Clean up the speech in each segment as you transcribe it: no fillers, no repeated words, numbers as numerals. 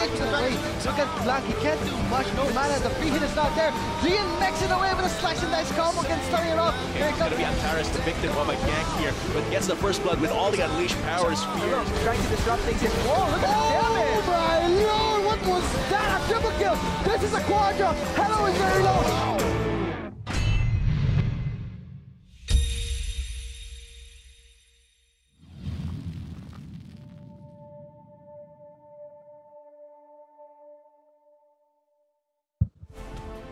into the way. Look at Black, he can't do much, no mana, the free hit is not there. DMX it away with a slash and dice combo again, starting it off. Here It's going to be Antares, the victim of a gank here, but gets the first blood with all the unleashed powers. Trying to disrupt things in. Whoa, look at the damage! Oh my lord, what was that? A triple kill! This is a quadra! Hello is very low!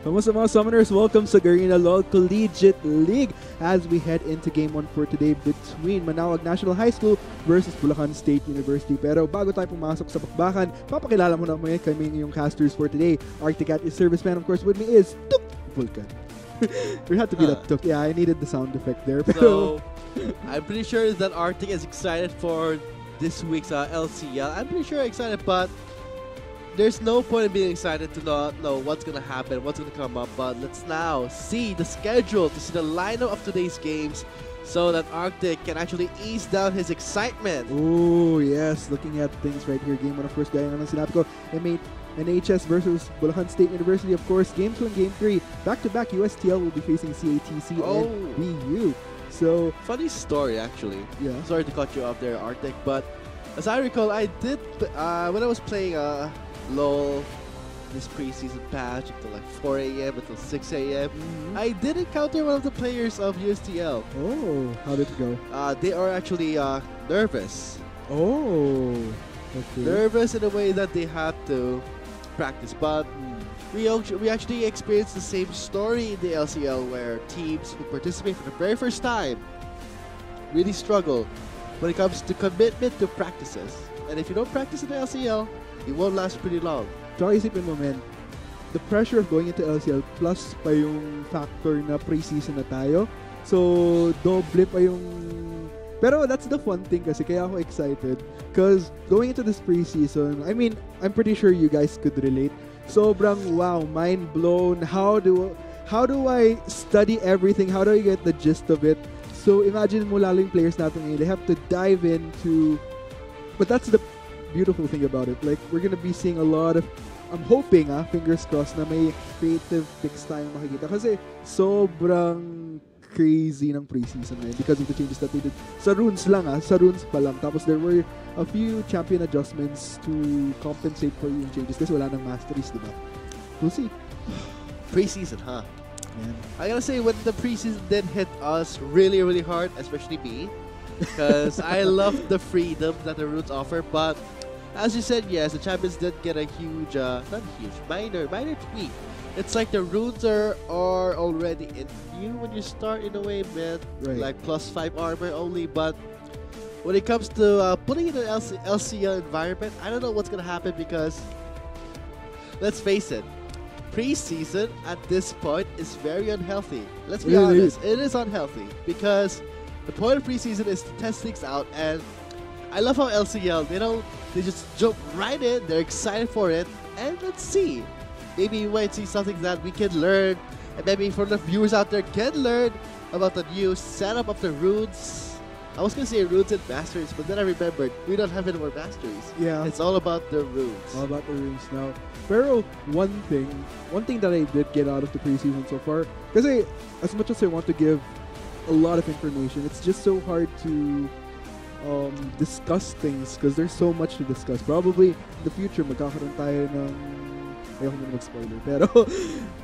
Kamusta mga Summoners? Welcome sa Garena LOL Collegiate League as we head into Game 1 for today between Manaoag National High School versus Bulacan State University. Pero bago tayo pumasok sa bakbakan, papakilala mo na mga kami yung casters for today. Arcticat is serviceman, of course, with me is Tuk Vulcan. There had to be that Tuk. Yeah, I needed the sound effect there. So, I'm pretty sure that Arctic is excited for this week's LCL. I'm pretty sure excited, but there's no point in being excited to not know what's going to happen, what's going to come up. But let's now see the schedule, to see the lineup of today's games so that Arctic can actually ease down his excitement. Oh, yes. Looking at things right here. Game 1, of course, gaya naman sinabi ko. MNHS versus Bulacan State University, of course. Game 2 and Game 3. Back-to-back, USTL will be facing CATC and BU. So, funny story, actually. Yeah. Sorry to cut you off there, Arctic, but as I recall, I did, when I was playing LOL this preseason patch until like 4 a.m. until 6 a.m. I did encounter one of the players of USTL. Oh, how did it go? They are actually nervous. Oh, okay. Nervous in a way that they had to practice. But we actually experienced the same story in the LCL where teams who participate for the very first time really struggle when it comes to commitment to practices. And if you don't practice in the LCL, it won't last pretty long. Tsaka isipin mo, man, the pressure of going into LCL plus pa yung factor na pre-season na tayo. So, doble pa yung... Pero that's the fun thing kasi kaya ako excited. Because going into this pre-season, I mean, I'm pretty sure you guys could relate. Sobrang wow, mind blown. How do I study everything? How do I get the gist of it? So, imagine mo lalo yung players natin ngayon. They have to dive into... But that's the beautiful thing about it. Like, we're gonna be seeing a lot of, I'm hoping, fingers crossed, na may creative picks tayong makikita. Kasi sobrang crazy ng preseason ngayon because of the changes that they did. Sa runes lang, sa runes pa lang. Tapos there were a few champion adjustments to compensate for yung changes kasi wala nang masteries, diba? We'll see. Preseason, huh? Man. I gotta say, when the preseason did hit us really, really hard, especially me, because I love the freedom that the runes offer, but as you said, yes, the champions did get a huge, not huge, minor tweak. It's like the runes are already in you when you start in a way, man. Right. Like +5 armor only, but when it comes to putting in an LCL environment, I don't know what's going to happen because, let's face it, preseason at this point is very unhealthy. Let's be honest, it is unhealthy because the point of preseason is to test things out, and I love how LCL, they just jump right in, they're excited for it, and let's see. Maybe we might see something that we can learn, and maybe from the viewers out there can learn about the new setup of the runes. I was going to say runes and masteries, but then I remembered, we don't have any more masteries. Yeah. It's all about the runes. All about the runes now. Pero one thing that I did get out of the preseason so far, because as much as I want to give a lot of information, it's just so hard to discuss things because there's so much to discuss. Probably in the future, magkakaroon tayo ng... Ayoko muna mag-spoiler. Pero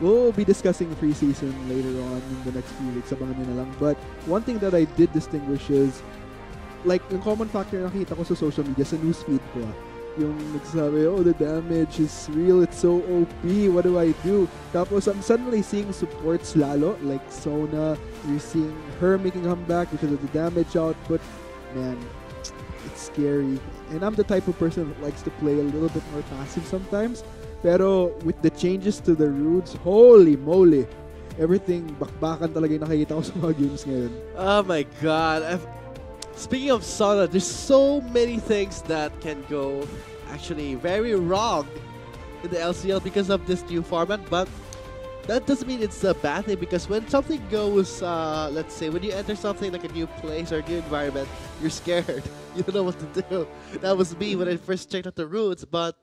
we'll be discussing preseason later on in the next few weeks. Abangan nyo na lang. But one thing that I did distinguish is, like, yung common factor na nakita ko sa social media, sa newsfeed ko, yung nagsasabi, oh, the damage is real, it's so OP, what do I do? Tapos I'm suddenly seeing supports lalo, like Sona, you're seeing her making a comeback because of the damage output. Man, it's scary. And I'm the type of person that likes to play a little bit more passive sometimes. Pero with the changes to the runes, holy moly, everything bakbakan talaga yung nakikita ko sa mga games ngayon. Oh my god. Speaking of Sona, there's so many things that can go actually very wrong in the LCL because of this new format, but that doesn't mean it's a bad thing because when something goes, let's say, when you enter something like a new place or a new environment, you're scared. You don't know what to do. That was me when I first checked out the runes, but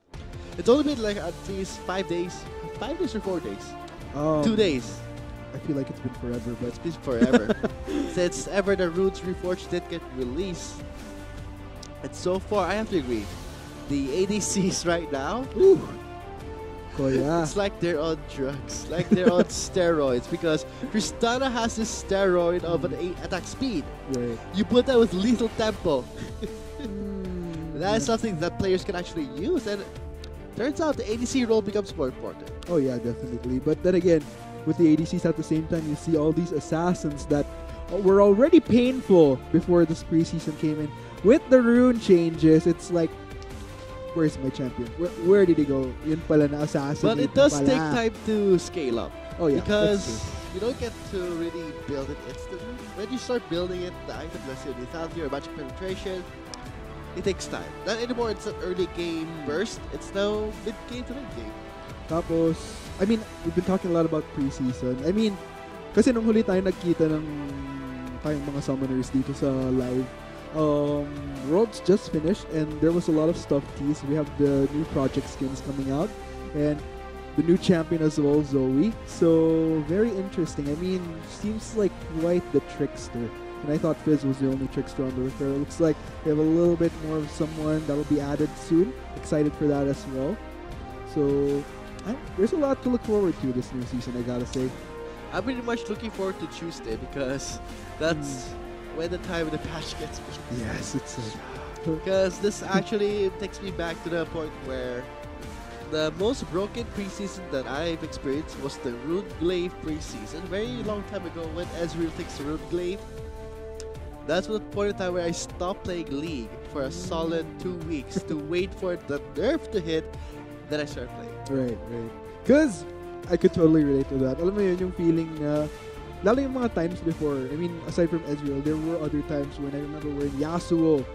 It's only been like at least 5 days. 5 days or 4 days? 2 days. I feel like it's been forever, but It's been forever. Since ever the Runes Reforged did get released. And so far, I have to agree. The ADCs right now, yeah. it's like they're on drugs. Like they're on steroids. Because Tristana has this steroid of an attack speed. Right. You put that with lethal tempo. That is something that players can actually use. And turns out the ADC role becomes more important. Oh yeah, definitely. But then again, with the ADCs at the same time, you see all these assassins that were already painful before this preseason came in. With the rune changes, it's like, where's my champion? Where did he go? Yun pala na assassin. But it does take time to scale up. Oh yeah, because you don't get to really build it instantly. When you start building it, the item, let's say lethality or magic penetration, it takes time. Not anymore it's an early game burst. It's now mid-game to late game. Tapos, I mean, we've been talking a lot about preseason. I mean, kasi nung huli tayo nagkita ng tayong mga summoners dito sa live, Worlds just finished and there was a lot of stuff teased. We have the new project skins coming out and the new champion as well, Zoe. So, very interesting. I mean, seems like quite the trickster. And I thought Fizz was the only trickster on the refer. It looks like we have a little bit more of someone that will be added soon. Excited for that as well. So, there's a lot to look forward to this new season, I gotta say. I'm pretty much looking forward to Tuesday because that's when the time of the patch gets me. Yes, it's Because this actually takes me back to the point where the most broken preseason that I've experienced was the Rune Glaive preseason. Very long time ago when Ezreal takes the Rune Glaive. That's the point in time where I stopped playing League for a solid 2 weeks to wait for the nerf to hit. Then I started playing. Right. Because I could totally relate to that. Alam mo yun, yung feeling na, lalo yung mga times before, I mean, aside from Ezreal, there were other times when I remember when Yasuo,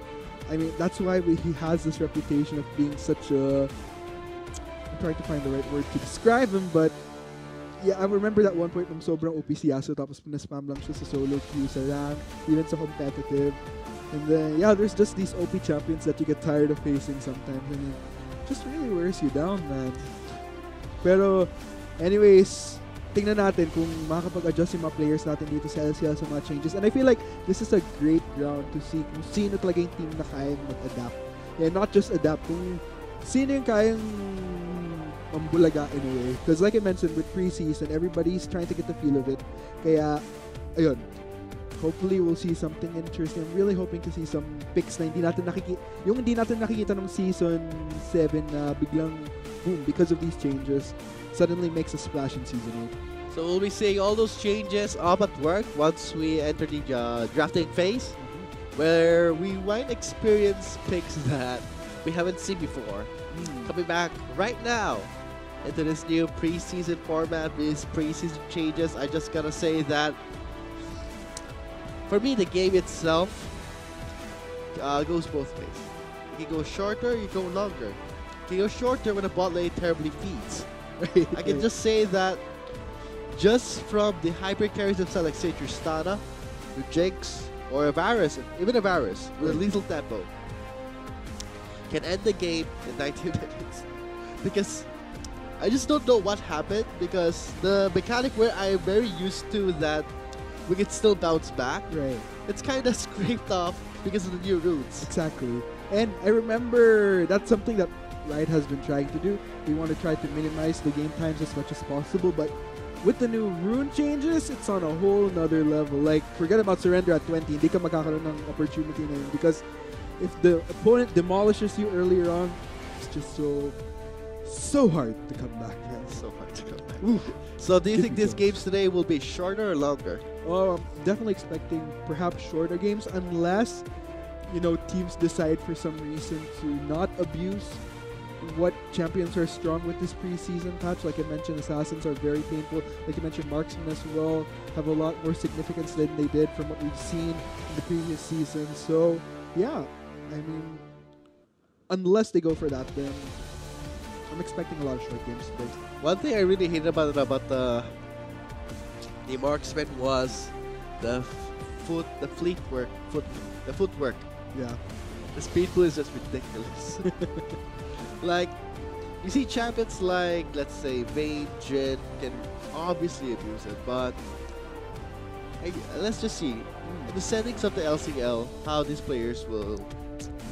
I mean, that's why he has this reputation of being such a, I'm trying to find the right word to describe him, but yeah, I remember that one point nung sobrang OP si Yasuo tapos pinaspam lang siya sa solo queue, sa rank, even sa competitive. And then, yeah, there's just these OP champions that you get tired of facing sometimes. I mean, just really wears you down, man. Pero, anyways, tingnan natin kung makakapag-adjust yung mga players natin dito sa LCL sa mga changes. And I feel like this is a great ground to see kung sino talaga yung team na kayang mag-adapt. And not just adapt, kung sino yung kayang mambulaga in a way. Because like I mentioned, with preseason, everybody's trying to get the feel of it. Kaya, ayun, hopefully we'll see something interesting. I'm really hoping to see some picks na hindi natin nakikita ng season 7 na biglang boom because of these changes suddenly makes a splash in season 8. So we'll be seeing all those changes up at work once we enter the drafting phase, where we might experience picks that we haven't seen before. Coming back right now into this new preseason format, these preseason changes, I just gotta say that for me, the game itself goes both ways. You can go shorter, you can go longer. You can go shorter when the bot lane terribly feeds. I can just say that just from the hyper carries themselves, like say Tristana, to Jinx, or Varus, even Varus, with a lethal tempo, can end the game in 90 minutes. Because I just don't know what happened, because the mechanic where I'm very used to that we can still bounce back, Right. it's kind of scraped off because of the new rules. Exactly. And I remember that's something that Riot has been trying to do. We want to try to minimize the game times as much as possible, but with the new rune changes, it's on a whole nother level. Like, forget about surrender at 20, hindi ka magkakaroon ng opportunity na yun, because if the opponent demolishes you earlier on, it's just so hard to come back. So hard to come back. So do you think these games today will be shorter or longer? Oh, I'm definitely expecting perhaps shorter games, unless, you know, teams decide for some reason to not abuse what champions are strong with this preseason patch. Like I mentioned, assassins are very painful. Like you mentioned, marksmen as well have a lot more significance than they did from what we've seen in the previous season. So, yeah, I mean, unless they go for that, then I'm expecting a lot of short games today. One thing I really hated about the marksman was the footwork. Yeah. The speed pool is just ridiculous. Like, You see champions like, let's say, Vayne, Jin can obviously abuse it, but let's just see in the settings of the LCL how these players will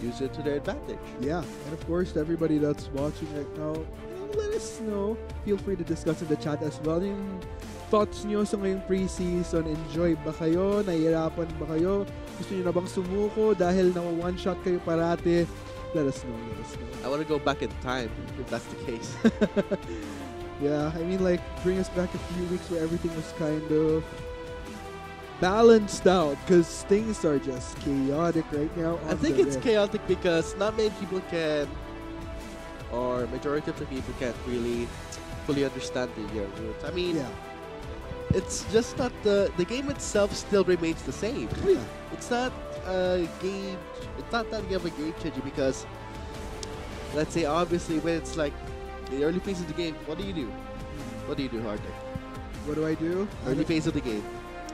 use it to their advantage. Yeah, and of course, to everybody that's watching right now, let us know. Feel free to discuss in the chat as well. Yung thoughts nyo sa ngayong pre-season. Enjoy ba kayo? Nahihirapan ba kayo? Gusto nyo na bang sumuko dahil na one-shot kayo parati? Let us know. Let us know. I want to go back in time if that's the case. Yeah, I mean, like, bring us back a few weeks where everything was kind of balanced out, because things are just chaotic right now. I think it's chaotic because not many people can, or majority of the people can't really fully understand the rules. I mean, yeah. It's just not the game itself still remains the same. Oh, yeah. It's not a game. It's not that you have a game changer because, let's say, obviously when it's like the early phase of the game, what do you do? What do you do, Harder? What do I do? Early phase of the game.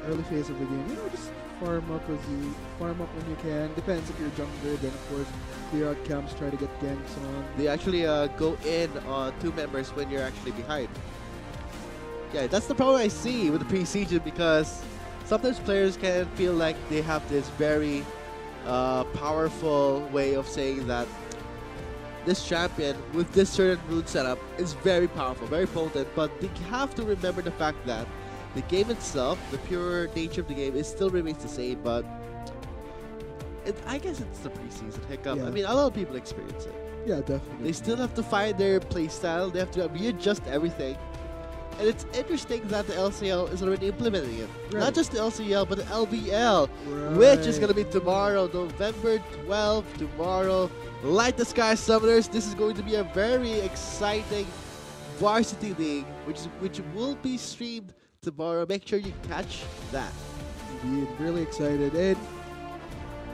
Early phase of the game, just farm up when you can. Depends if you're jungler, then of course clear out camps, try to get ganks on. They actually go in on 2 members when you're actually behind. Yeah, that's the problem I see with the pre-season, because sometimes players can feel like they have this very powerful way of saying that this champion with this certain rune setup is very powerful, very potent, but they have to remember the fact that the game itself, the pure nature of the game, it still remains the same, but I guess it's the preseason hiccup. Yeah. I mean, a lot of people experience it. Yeah, definitely. They still have to find their playstyle. They have to readjust everything. And it's interesting that the LCL is already implementing it. Right. Not just the LCL, but the LBL, Right. which is going to be tomorrow, November 12th, tomorrow. Light the Sky Summoners. This is going to be a very exciting varsity league, which will be streamed tomorrow. Make sure you catch that. Indeed, really excited. And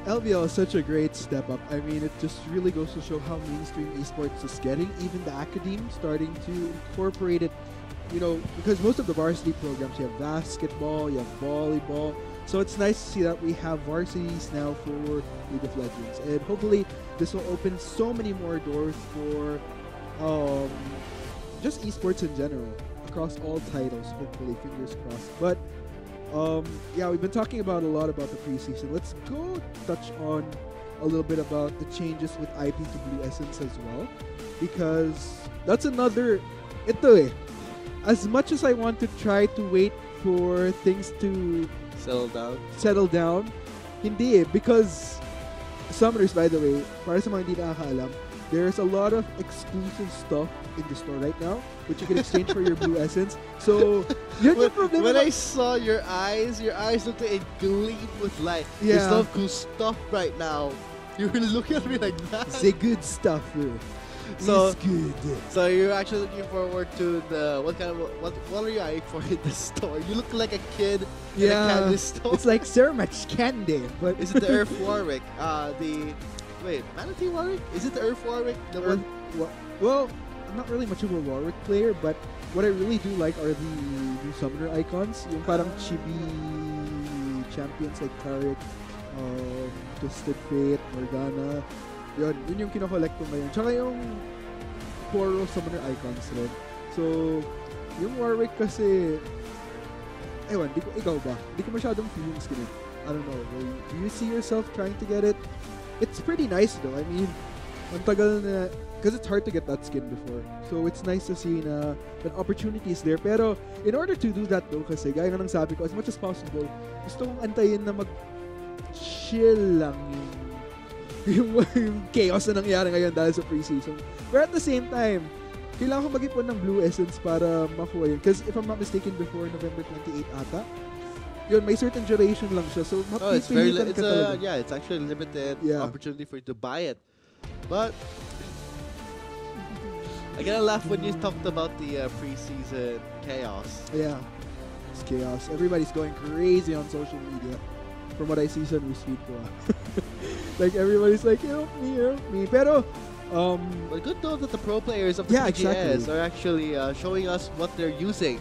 LBL is such a great step up. I mean, it just really goes to show how mainstream esports is getting. Even the academe starting to incorporate it, because most of the varsity programs, you have basketball, you have volleyball. So it's nice to see that we have varsities now for League of Legends. And hopefully this will open so many more doors for just esports in general, across all titles, hopefully, fingers crossed. But yeah, we've been talking a lot about the preseason. Let's go touch on a little bit about the changes with IP to Blue Essence as well, because that's another. As much as I want to try to wait for things to settle down, hindi because Summoners, by the way, para sa mga hindi nakakaalam, there's a lot of exclusive stuff in the store right now, which you can exchange for your Blue Essence. So, when I saw your eyes looked like it gleamed with light. Yeah. There's a lot of cool stuff right now. You were looking at me like that. Say good stuff, bro. So it's good. So you're actually looking forward to the what are you eyeing for in the store? You look like a kid in a candy store. It's like so much candy. But is it the Earth Warwick? Manatee Warwick? Is it the Earth Warwick? Well, I'm not really much of a Warwick player, but what I really do like are the new summoner icons. Yung parang chibi champions like Taric, Twisted Fate, Morgana. Yun yung kinokollect ko ngayon. Tsaka yung Poro summoner icons rin. So, yung Warwick kasi, ewan, ikaw ba? Di ko masyadong feelings ganun. I don't know. Do you see yourself trying to get it? It's pretty nice though. I mean, ang tagal na, because it's hard to get that skin before. So, it's nice to see na an opportunity is there. Pero, in order to do that though, kasi gaya nga ng sabi ko, as much as possible, gusto kong antayin na mag-chill lang yung chaos na nangyari ngayon dahil sa preseason. But at the same time, kailangan ko mag-ipon ng Blue Essence para makuha yun. Because if I'm not mistaken, before November 28 ata, yun, may certain duration lang siya. So, it's actually a limited opportunity for you to buy it. But, I gotta laugh when you talked about the preseason chaos. Yeah, it's chaos. Everybody's going crazy on social media. From what I see sa newsfeed ko. Like, everybody's like, help me. Pero, but good though that the pro players of the MNHS are actually showing us what they're using.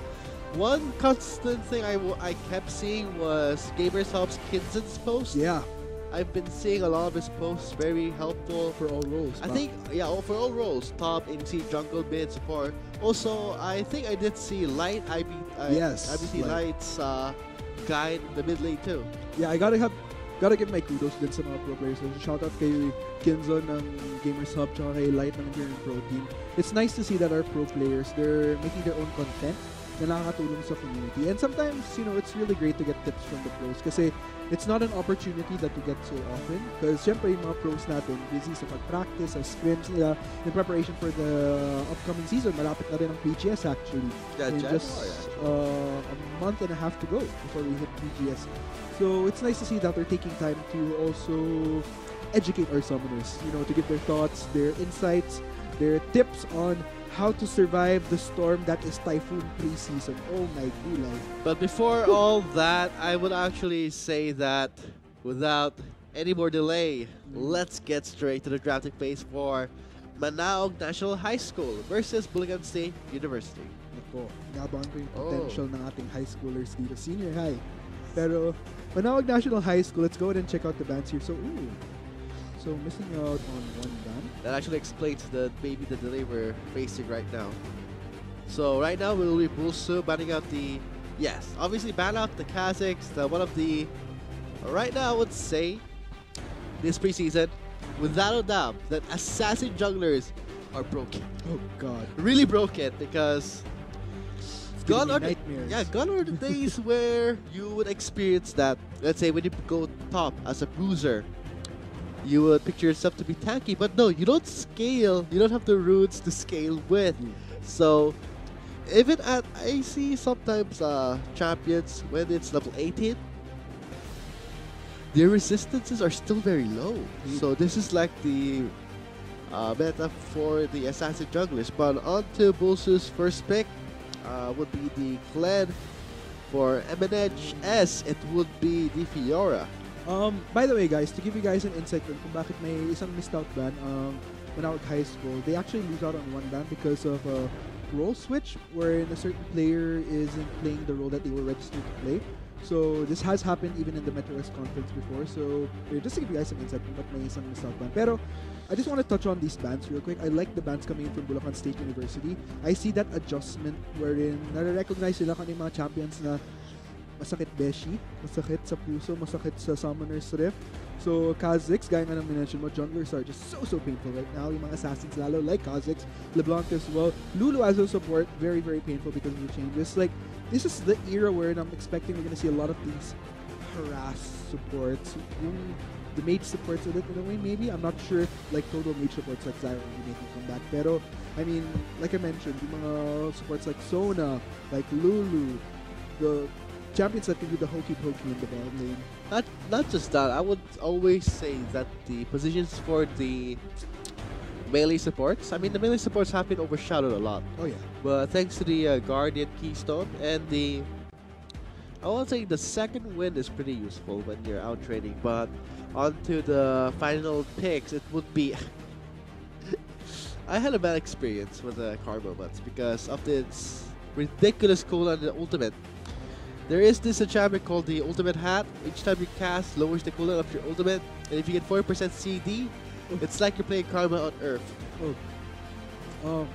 One constant thing I kept seeing was Gamers Hub's Kinzen's post. Yeah. I've been seeing a lot of his posts, very helpful. For all roles. I think, yeah, for all roles, top, ADC, jungle, mid, support. Also, I think I did see Light, Yes, IBC Light's guide in the mid lane too. Yeah, I gotta give my kudos din sa mga pro players. So, shout out kay Kinzo ng Gamers Hub tsaka kay Light ng Imperial Pro Team. It's nice to see that our pro players, they're making their own content na nakakatulong sa community. And sometimes, you know, it's really great to get tips from the pros kasi it's not an opportunity that you get so often. Because syempre yung mga pros natin, busy sa pag-practice, sa scrims nila, in preparation for the upcoming season. Malapit na rin ang PGS actually. Yeah, Just a month and a half to go before we hit PGS. So it's nice to see that they're taking time to also educate our summoners, you know, to give their thoughts, their insights, their tips on how to survive the storm that is Typhoon preseason. Oh my gulay. But before all that, I would actually say that without any more delay, let's get straight to the drafting phase for Manaog National High School versus Bulacan State University. Ako, inabangan ko yung potential ng ating high schoolers dito. Senior high. Pero, Manaog National High School, let's go ahead and check out the bands here. So missing out on one ban. That actually explains maybe the delay we're facing right now. So right now we'll be BULSU banning out obviously ban out the Kazakhs, one of the, right now I would say, this preseason, without a doubt, that assassin junglers are broken. Oh god. Really broken because gone are the days where you would experience that, let's say when you go top as a bruiser, you would picture yourself to be tanky, but no, you don't scale. You don't have the roots to scale with. So, even at, I see sometimes champions, when it's level 18, their resistances are still very low. So this is like the meta for the assassin junglers. But on to BULSU's first pick would be the clan. For MNHS, it would be the Fiora. By the way, guys, to give you guys an insight kung bakit may isang missed out ban Manaog High School, they actually lose out on one ban because of a role switch wherein a certain player isn't playing the role that they were registered to play. So this has happened even in the Metro West Conference before. So just to give you guys some insight kung bakit may isang missed out ban. Pero I just want to touch on these bans real quick. I like the bans coming in from Bulacan State University. I see that adjustment wherein nare-recognize sila kung ano yung mga champions na masakit beshi, masakit sa puso, masakit sa summoners rift. So Kazakhs, gaya nga ng minention mo, junglers are just so painful right now. Yung mga assassins lalo, like Kazakhs, LeBlanc as well. Lulu as a support, very painful because of the changes. Like, this is the era where I'm expecting we're gonna see a lot of these harass supports. The mage supports a little in a way, maybe. I'm not sure like total mage supports like Zyra will be making a comeback. Pero, I mean, like I mentioned, yung mga supports like Sona, like Lulu, the champions that can do the hokey pokey in the bottom lane. Not just that, I would always say that the positions for the melee supports, I mean the melee supports have been overshadowed a lot. Oh yeah. But thanks to the Guardian Keystone and I would say the second wind is pretty useful when you're out trading, but onto the final picks, it would be I had a bad experience with the Karma Months because of this ridiculous cooldown in the ultimate. There is this enchantment called the Ultimate Hat. Each time you cast, lowers the cooldown of your ultimate. And if you get 40% CD, it's like you're playing Karma on Earth. The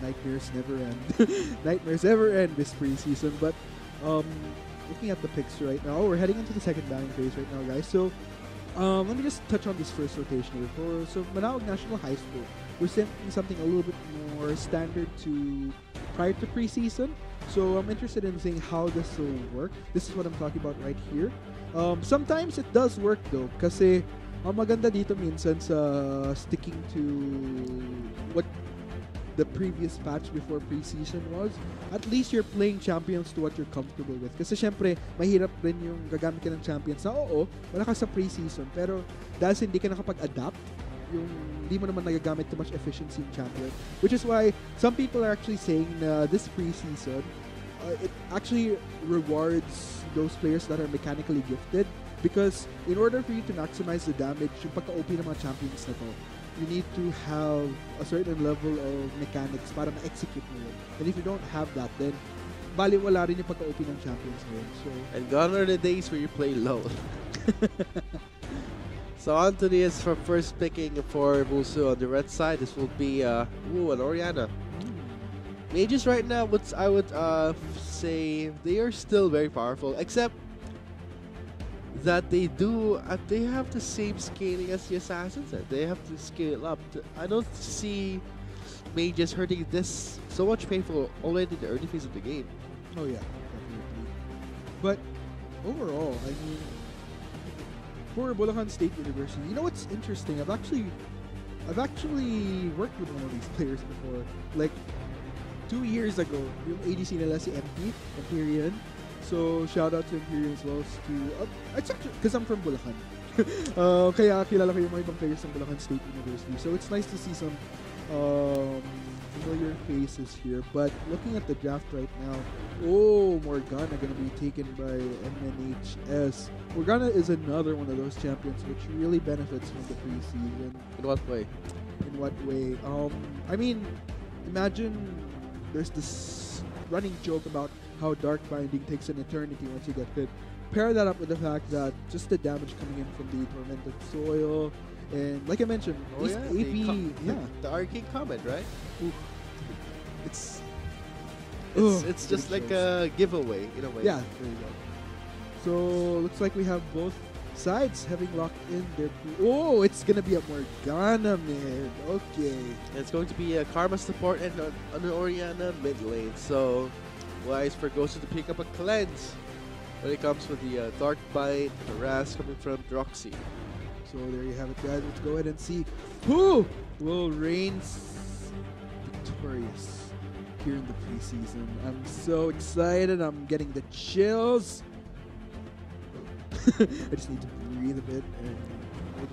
nightmares never end. Nightmares never end this preseason. But looking at the picks right now, we're heading into the second banning phase right now, guys. So let me just touch on this first rotation here. So Manaog National High School, we're seeing something a little bit more standard to prior to preseason. So I'm interested in seeing how this will work. This is what I'm talking about right here. Sometimes it does work though, kasi ang maganda dito minsan sa sticking to what the previous patch before preseason was. At least you're playing champions to what you're comfortable with. Kasi syempre, mahirap rin yung gagamit ka ng champions na wala ka sa preseason. Pero dahil hindi ka nakapag-adapt, yung hindi mo naman nagagamit too much efficiency in champion. Which is why some people are actually saying na this preseason, it actually rewards those players that are mechanically gifted because in order for you to maximize the damage, yung pagka-OP ng mga champions na to, you need to have a certain level of mechanics para ma-execute mo yun. And if you don't have that, then baliwala rin yung pagka-OP ng champions ngayon. So, And gone are the days where you play low. So on to this for first picking for BULSU on the red side. This will be an Oriana. Mages right now, I would say they are still very powerful, except that they have the same scaling as the assassins. They have to scale up. I don't see mages hurting this so much painful already in the early phase of the game. oh yeah, definitely. But overall, I mean, for Bulacan State University, you know what's interesting? I've actually worked with one of these players before. Like 2 years ago, yung ADC nila si MP, Empyrean. So shout out to Empyrean as well. It's actually because I'm from Bulacan. Kaya kilala ko yung mga ibang players ng Bulacan State University. So it's nice to see some familiar faces here. But looking at the draft right now, Morgana gonna be taken by MNHS. Morgana is another one of those champions which really benefits from the preseason. In what way? In what way? I mean, imagine there's this running joke about how Dark Binding takes an eternity once you get hit. Pair that up with the fact that just the damage coming in from the Tormented Soil, and like I mentioned, these AP, the arcane comment, right? Ooh. It's just like a giveaway in a way. Yeah, there you go. So looks like we have both sides having locked in their. Oh, it's gonna be a Morgana mid. Okay. And it's going to be a Karma support and an Oriana mid lane. So wise for Ghost to pick up a cleanse when it comes with the Dark Bite, harass coming from Droxy. So there you have it, guys. Let's go ahead and see who will reign victorious here in the preseason. I'm so excited. I'm getting the chills. I just need to breathe a bit. And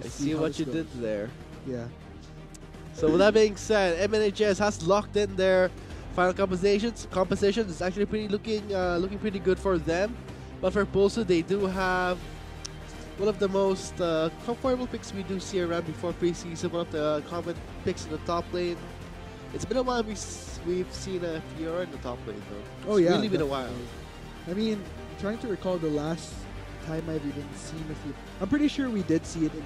I see what you did there. Yeah. So with that being said, MNHS has locked in their final compositions. Composition is actually looking pretty good for them. But for BULSU, they do have one of the most comfortable picks we do see around before preseason. One of the common picks in the top lane. It's been a while we've seen a Fiora in the top lane though. It's really been a while. I mean, trying to recall the last time I've even seen a Fiora. I'm pretty sure we did see it in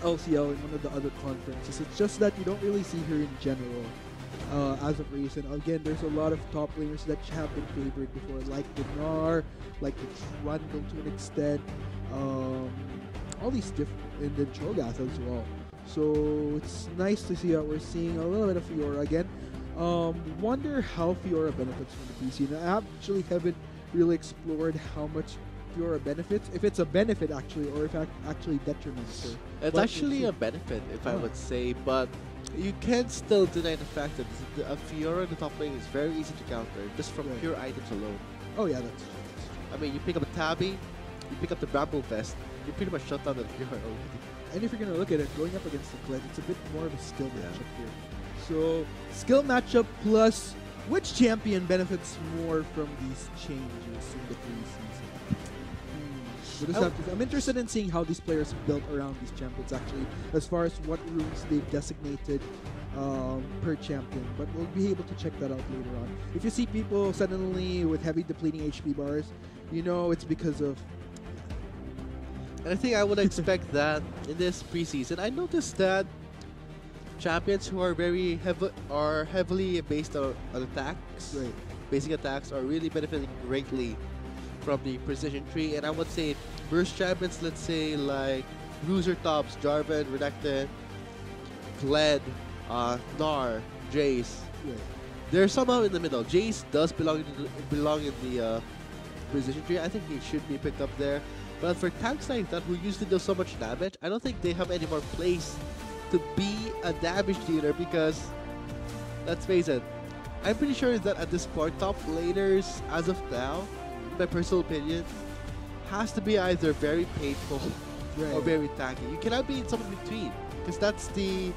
the LCL in one of the other conferences. It's just that you don't really see her in general as of recent. Again, there's a lot of top laners that have been favored before, like the Gnar, like the Trundle to an extent, all these different, and then Cho'Gath as well. So it's nice to see that we're seeing a little bit of Fiora again. Wonder how Fiora benefits from the PC. I actually haven't really explored how much Fiora benefits, if it's a benefit actually, or if it actually detriments her. It's actually a benefit, if I would say, but you can't still deny the fact that a Fiora in the top lane is very easy to counter, just from pure items alone. Oh yeah, that's true. I mean, you pick up a Tabby, you pick up the Bramble Fest, you pretty much shut down the Fiora already. And if you're going to look at it, going up against the Kled, it's a bit more of a skill matchup here. So, skill matchup plus which champion benefits more from these changes in the preseason? We'll just have to, I'm interested in seeing how these players built around these champions actually, as far as what rooms they've designated per champion. But we'll be able to check that out later on. If you see people suddenly with heavy depleting HP bars, you know it's because of. And I think I would expect that in this preseason. I noticed that champions who are heavily based on attacks, basic attacks, are really benefiting greatly from the precision tree. And I would say burst champions, let's say like Bruiser Tops, Jarvan, Redacted, Kled, Gnar, Jace. They're somehow in the middle. Jace does belong in the precision tree. I think he should be picked up there. But for tanks like that who used to do so much damage, I don't think they have any more place to be a damage dealer because, let's face it, I'm pretty sure that at this point, top laners, as of now, in my personal opinion, has to be either very painful or very tanky. You cannot be in something between because that's the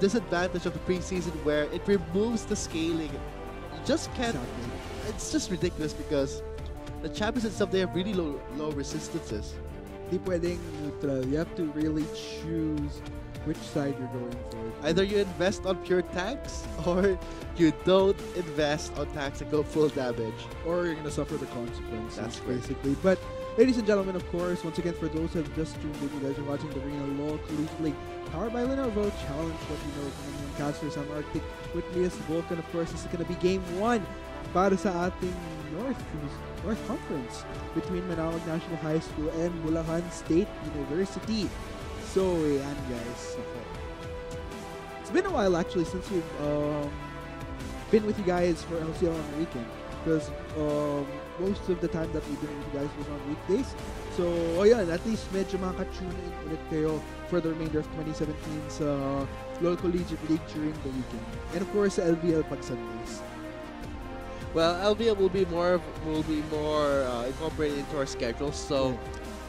disadvantage of the preseason where it removes the scaling. You just can't. It's just ridiculous because the champions and stuff, they have really low resistances. Di pwedeng neutral. You have to really choose which side you're going for. Either you invest on pure tanks, or you don't invest on tanks and go full damage. Or you're gonna suffer the consequences, That's right. basically. But ladies and gentlemen, of course, once again, for those who have just tuned in, you guys are watching the Garena LOL Collegiate League, powered by Lenovo. Challenge what you know from the casters. I'm Arctic with Lias Vulcan. Of course, this is gonna be game 1 para sa ating North Conference between Manawag National High School and Bulacan State University. So, yan guys. It's been a while actually since we've been with you guys for LCL on the weekend, because most of the time that we've been with you guys was on weekdays. So, ayan, at least medyo makaka-tune in ulit kayo for the remainder of 2017's LOL Collegiate League during the weekend. And of course, LVL pag Sundays. Well, LVL will be more incorporated into our schedule, so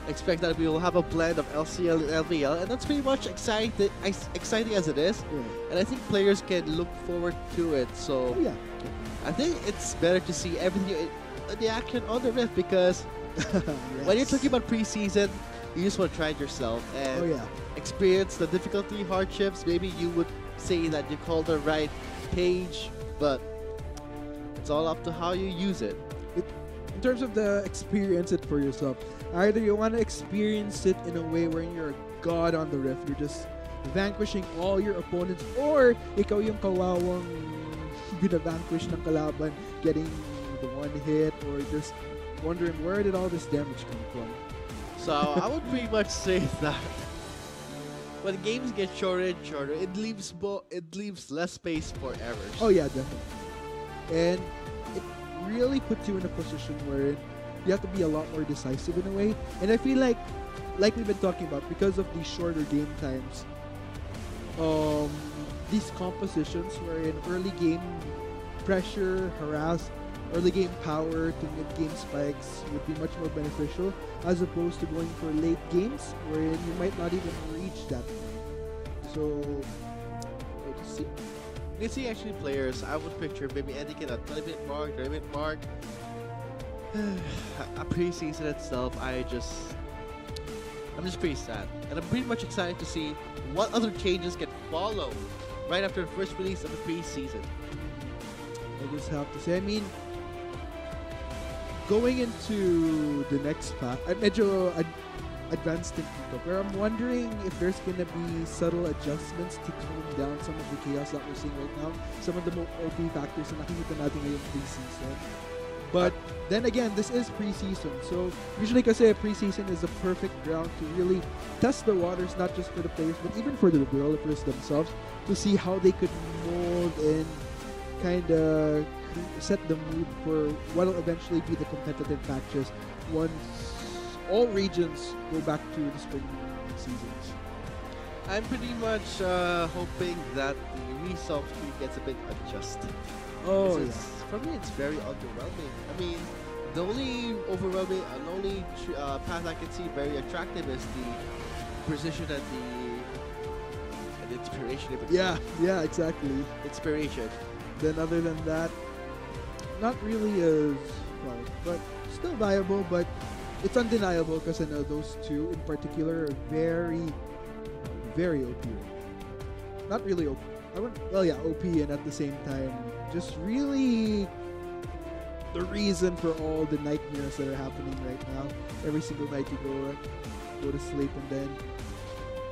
expect that we will have a blend of LCL and LVL, and that's pretty much exciting as it is. Yeah. And I think players can look forward to it. So Oh, yeah. I think it's better to see everything in the action on the Rift, because when you're talking about preseason, you just want to try it yourself and Oh, yeah. experience the difficulty, hardships. Maybe you would say that you called the right page, but it's all up to how you use it. In terms of the experience it for yourself, either you want to experience it in a way where you're a god on the Rift, you're just vanquishing all your opponents, or ikaw yung kawawang binavanquish ng kalaban, getting the one hit, or just wondering where did all this damage come from. So I would pretty much say that when games get shorter and shorter, it leaves less space for errors. Oh yeah, definitely. And it really puts you in a position where you have to be a lot more decisive in a way. And I feel like we've been talking about, because of these shorter game times, these compositions where in early game pressure, harass, early game power to mid game spikes would be much more beneficial, as opposed to going for late games wherein you might not even reach that point. So we'll just see. You can see actually players, I would picture maybe ending at a 20-minute mark, 30-minute mark. A preseason itself, I'm just pretty sad. And I'm pretty much excited to see what other changes can follow right after the first release of the preseason. I just have to say, I mean, going into the next pack, medyo advanced thinking to, pero I'm wondering if there's gonna be subtle adjustments to tone down some of the chaos that we're seeing right now, some of the more OP factors na nakikita natin ngayong preseason. But then again, this is preseason, so usually kasi preseason is a perfect ground to really test the waters, not just for the players, but even for the developers themselves, to see how they could mold and kind of set the mood for what will eventually be the competitive matches once all regions go back to the spring seasons. I'm pretty much hoping that the resolve tree gets a bit adjusted. Oh, For me, it's very underwhelming. I mean, the only overwhelming and only path I can see very attractive is the precision and the inspiration. Yeah, exactly. Inspiration. Then other than that, not really as well, but still viable, but it's undeniable because I know those two in particular are very, very OP. Not really OP. OP, and at the same time, just really the reason for all the nightmares that are happening right now. Every single night you go to sleep, and then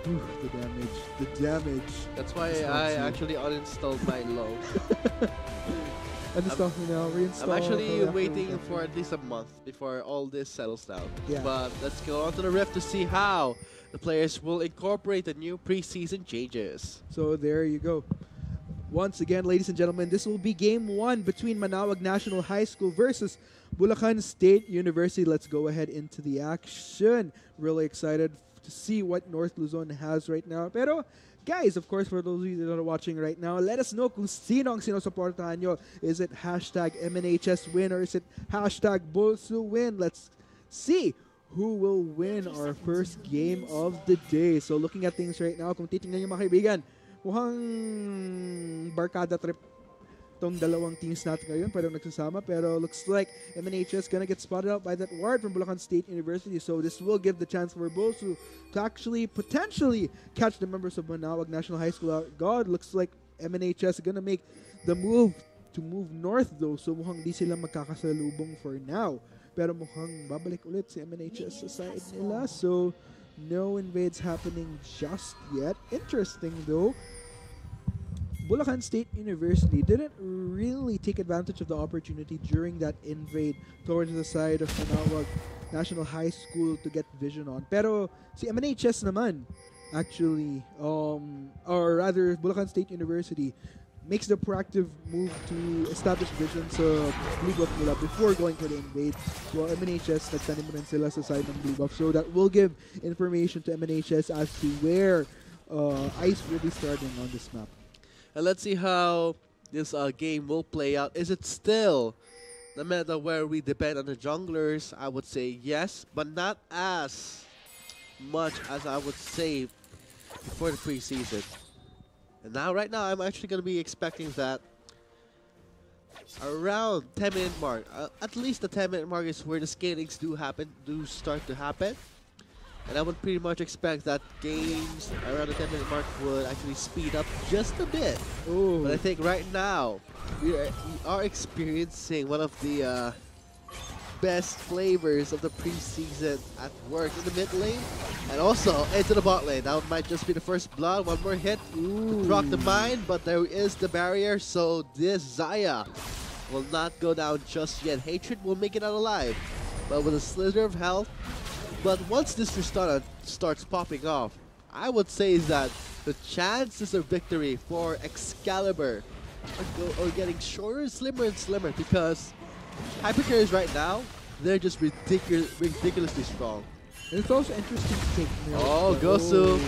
the damage. That's why I actually uninstalled my low. Uninstall me now, reinstall. I'm actually waiting for at least a month before all this settles down. Yeah. But let's go on to the Rift to see how the players will incorporate the new preseason changes. So there you go. Once again, ladies and gentlemen, this will be game 1 between Manawag National High School versus Bulacan State University. Let's go ahead into the action. Really excited to see what North Luzon has right now. Pero, guys, of course, for those of you that are watching right now, let us know kung sino ang sinusuportahan nyo. Is it hashtag MNHS win or is it hashtag BULSU win? Let's see who will win our first game of the day. So looking at things right now, kung titingnan nyo mga kaibigan, mukhang barkada trip tong dalawang teams natin ngayon, parang nagsasama, pero looks like MNHS gonna get spotted out by that ward from Bulacan State University, so this will give the chance for BULSU to actually potentially catch the members of Manawag National High School out. God, looks like MNHS gonna make the move to move north though, so mukhang di sila magkakasalubong for now. Pero mukhang babalik ulit si MNHS sa side nila, so no invades happening just yet. Interesting though, Bulacan State University didn't really take advantage of the opportunity during that invade towards the side of Manawag National High School to get vision on. Pero si MNHS naman, actually, or rather Bulacan State University, makes the proactive move to establish vision sa blue buff nila before going for the invade. So MNHS, nagtanim mo rin sila sa side ng blue buff. So that will give information to MNHS as to where ice will be starting on this map. And let's see how this game will play out. Is it still the meta where we depend on the junglers? I would say yes, but not as much as I would say before the preseason. And now, right now, I'm actually going to be expecting that around 10-minute mark, at least the 10-minute mark is where the scalings do start to happen. And I would pretty much expect that games around the 10-minute mark would actually speed up just a bit. Ooh. But I think right now, we are experiencing one of the best flavors of the preseason at work in the mid lane. And also into the bot lane. That might just be the first blood. One more hit to rock the mine, but there is the barrier. So this Zaya will not go down just yet. Hatred will make it out alive, but with a slither of health. But once this Tristana starts popping off, I would say is that the chances of victory for Excalibur are getting shorter, slimmer, and slimmer because Hypercarriers right now, they're just ridiculously strong. And it's also interesting to take note. Oh, BULSU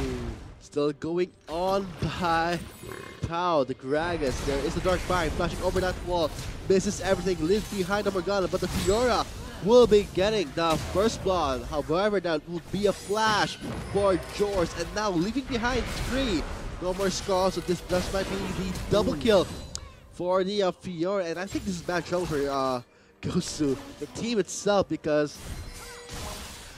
still going on by Tao, the Gragas. There is the Dark Bind flashing over that wall. Misses everything, leaves behind the Morgana, but the Fiora will be getting the first blood. However, that will be a flash for George, and now leaving behind 3. No more scars, so this might be the double kill for the Fiora, and I think this is bad trouble for BULSU, the team itself, because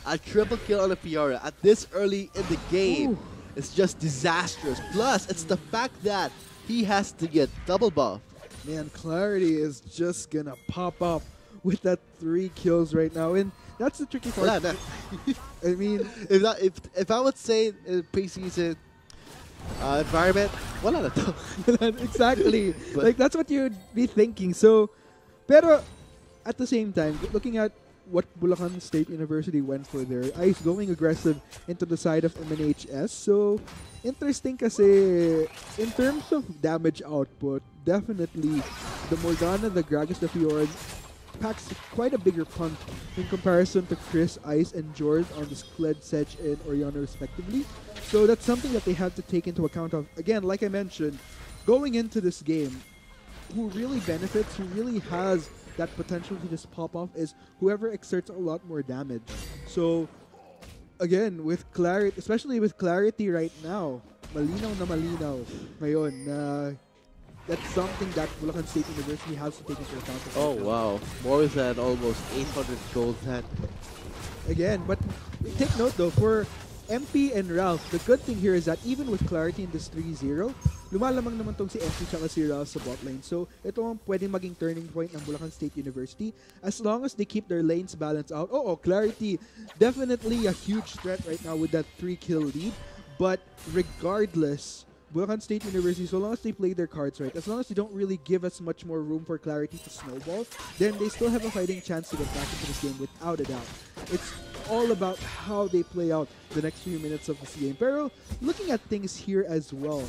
a triple kill on the Fiora at this early in the game is just disastrous. Plus, it's the fact that he has to get double buff. Man, Clarity is just gonna pop up with that 3 kills right now, and that's the tricky part. I mean, if I would say in preseason environment, wala na to. Exactly. Like, that's what you'd be thinking. So, pero at the same time, looking at what Bulacan State University went for there, Ice going aggressive into the side of MNHS. So, interesting kasi in terms of damage output, definitely the Morgana, the Gragas, the Fiora packs quite a bigger punch in comparison to Chris, Ice, and George on the Skled, Sedge, and Oriana respectively. So that's something that they have to take into account of. Again, like I mentioned, going into this game, who really benefits, who really has that potential to just pop off is whoever exerts a lot more damage. So again, with Clarity, especially with Clarity right now, malinaw na malinaw ngayon, that's something that Bulacan State University has to take into account. Oh wow, more than almost 800 gold then. Again, but take note though, for MP and Ralph, the good thing here is that even with Clarity in this 3-0, lumalamang naman tong si MP tsaka si Ralph sa bot lane. So ito ang pwedeng maging turning point ng Bulacan State University as long as they keep their lanes balanced out. Clarity, definitely a huge threat right now with that 3-kill lead. But regardless, Bulacan State University, so long as they play their cards right, as long as they don't really give us much more room for Clarity to snowball, then they still have a fighting chance to get back into this game without a doubt. It's all about how they play out the next few minutes of this game. Pero looking at things here as well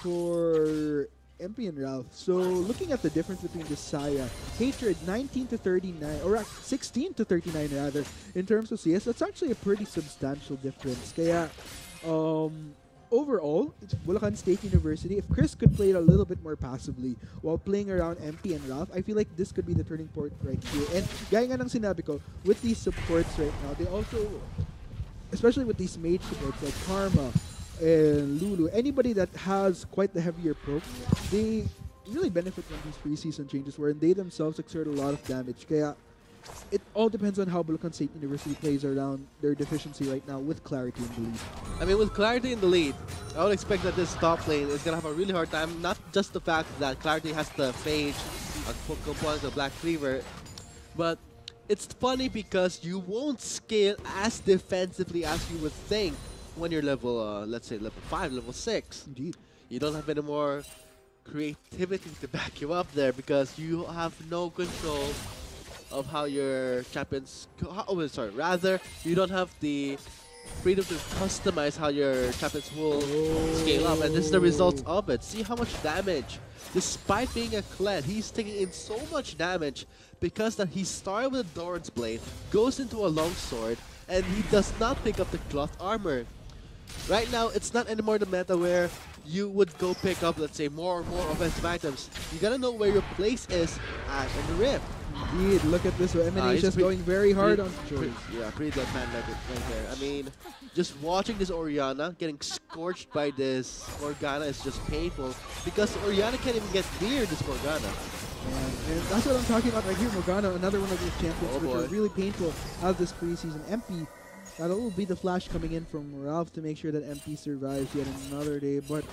for MP and Ralph. So looking at the difference between the Saya, Hatred 19 to 39, or 16 to 39 rather, in terms of CS, that's actually a pretty substantial difference. Kaya, overall, it's Bulacan State University. If Chris could play it a little bit more passively while playing around MP and Ralph, I feel like this could be the turning point right here. And gaya nga ng sinabi ko, with these supports right now, they also, especially with these mage supports like Karma and Lulu, anybody that has quite the heavier proc, they really benefit from these preseason changes wherein they themselves exert a lot of damage. Kaya it all depends on how Bulacan State University plays around their deficiency right now with Clarity in the lead. I mean, with Clarity in the lead, I would expect that this top lane is going to have a really hard time. Not just the fact that Clarity has the Phage component of Black Cleaver, but it's funny because you won't scale as defensively as you would think when you're level, let's say level 5, level 6. Indeed. You don't have any more creativity to back you up there because you have no control of how your champions... rather, you don't have the freedom to customize how your champions will scale up, and this is the result of it. See how much damage. Despite being a Kled, he's taking in so much damage because that he started with a Doran's Blade, goes into a Longsword, and he does not pick up the Cloth Armor. Right now, it's not anymore the meta where you would go pick up, let's say, more offensive items. You gotta know where your place is at in the Rift. Indeed, look at this. MNHS going very hard on choice. Yeah, pretty dead man right there. I mean, just watching this Orianna getting scorched by this Morgana is just painful because Orianna can't even get near this Morgana. And that's what I'm talking about right here. Morgana, another one of those champions which are really painful out of this preseason. MP, that'll be the flash coming in from Ralph to make sure that MP survives yet another day. But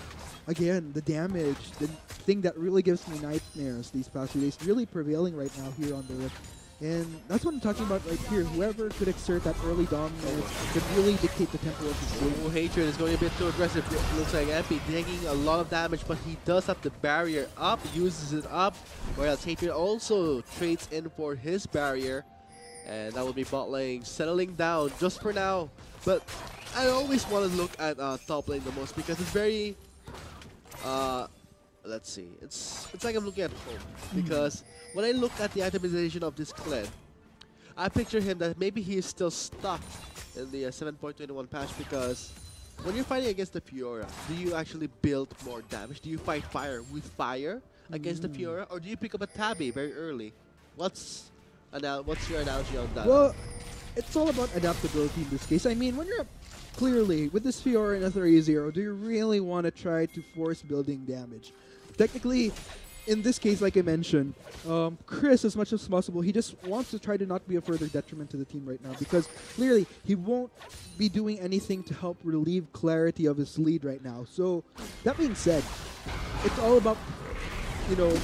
again, the damage, the thing that really gives me nightmares these past few days, really prevailing right now here on the Rift. And that's what I'm talking about right here. Whoever could exert that early dominance could really dictate the tempo of this game. Hatred is going a bit too aggressive. It looks like MP taking a lot of damage, but he does have the barrier up, uses it up, whereas Hatred also trades in for his barrier. And that will be bot lane settling down just for now. But I always want to look at top lane the most because it's very... let's see. It's like I'm looking at home. Because when I look at the itemization of this Kled, I picture him that maybe he is still stuck in the 7.21 patch because when you're fighting against the Fiora, do you actually build more damage? Do you fight fire with fire against the Fiora? Or do you pick up a Tabby very early? What's your analogy on that? Well, it's all about adaptability in this case. I mean, when you're up clearly with this Fiora in a 3-0, do you really want to try to force building damage? Technically, in this case, like I mentioned, Chris, as much as possible, he just wants to try to not be a further detriment to the team right now because clearly he won't be doing anything to help relieve Clarity of his lead right now. So, that being said, it's all about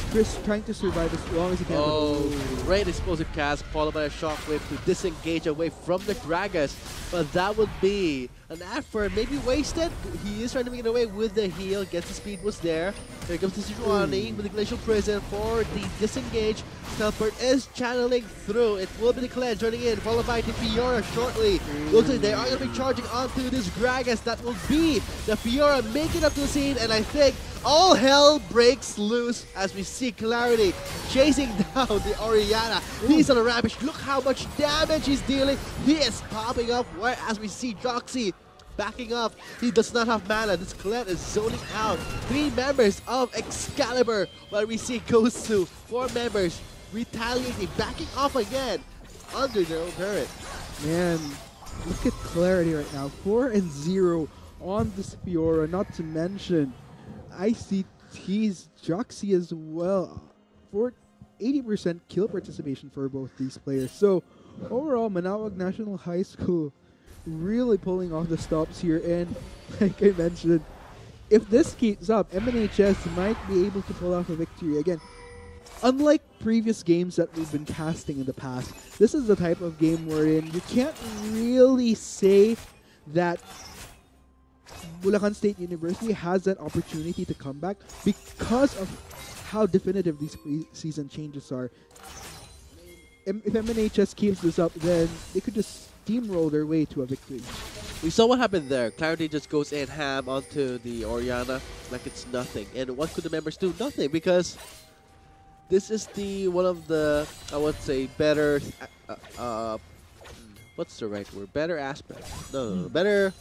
Chris trying to survive as long as he can. Oh, great explosive cast followed by a shockwave to disengage away from the Gragas. But that would be an effort, maybe wasted. He is trying to make it away with the heal. Gets the speed was there. Here comes the Sijuani with the Glacial Prison for the disengage. Telpert is channeling through. It will be the Kled joining in, followed by the Fiora shortly. Looks like they are going to be charging onto this Gragas. That will be the Fiora making up to the scene, and I think all hell breaks loose as we see Clarity chasing down the Orianna. He's on a rampage. Look how much damage he's dealing. He is popping up, whereas we see Joxy backing up. He does not have mana. This Kled is zoning out. 3 members of Excalibur, while we see BULSU, 4 members retaliating, backing off again under their own turret. Man, look at Clarity right now. 4-0 on this Fiora, not to mention ICT's Joxy as well. For 80% kill participation for both these players. So overall, Manawag National High School really pulling off the stops here. And like I mentioned, if this keeps up, MNHS might be able to pull off a victory. Again, unlike previous games that we've been casting in the past, this is the type of game wherein you can't really say that Bulacan State University has that opportunity to come back because of how definitive these preseason changes are. If MNHS keeps this up, then they could just steamroll their way to a victory. We saw what happened there. Clarity just goes in ham onto the Orianna like it's nothing. And what could the members do? Nothing, because this is one of the, I would say, better, what's the right word? Better aspects. No, better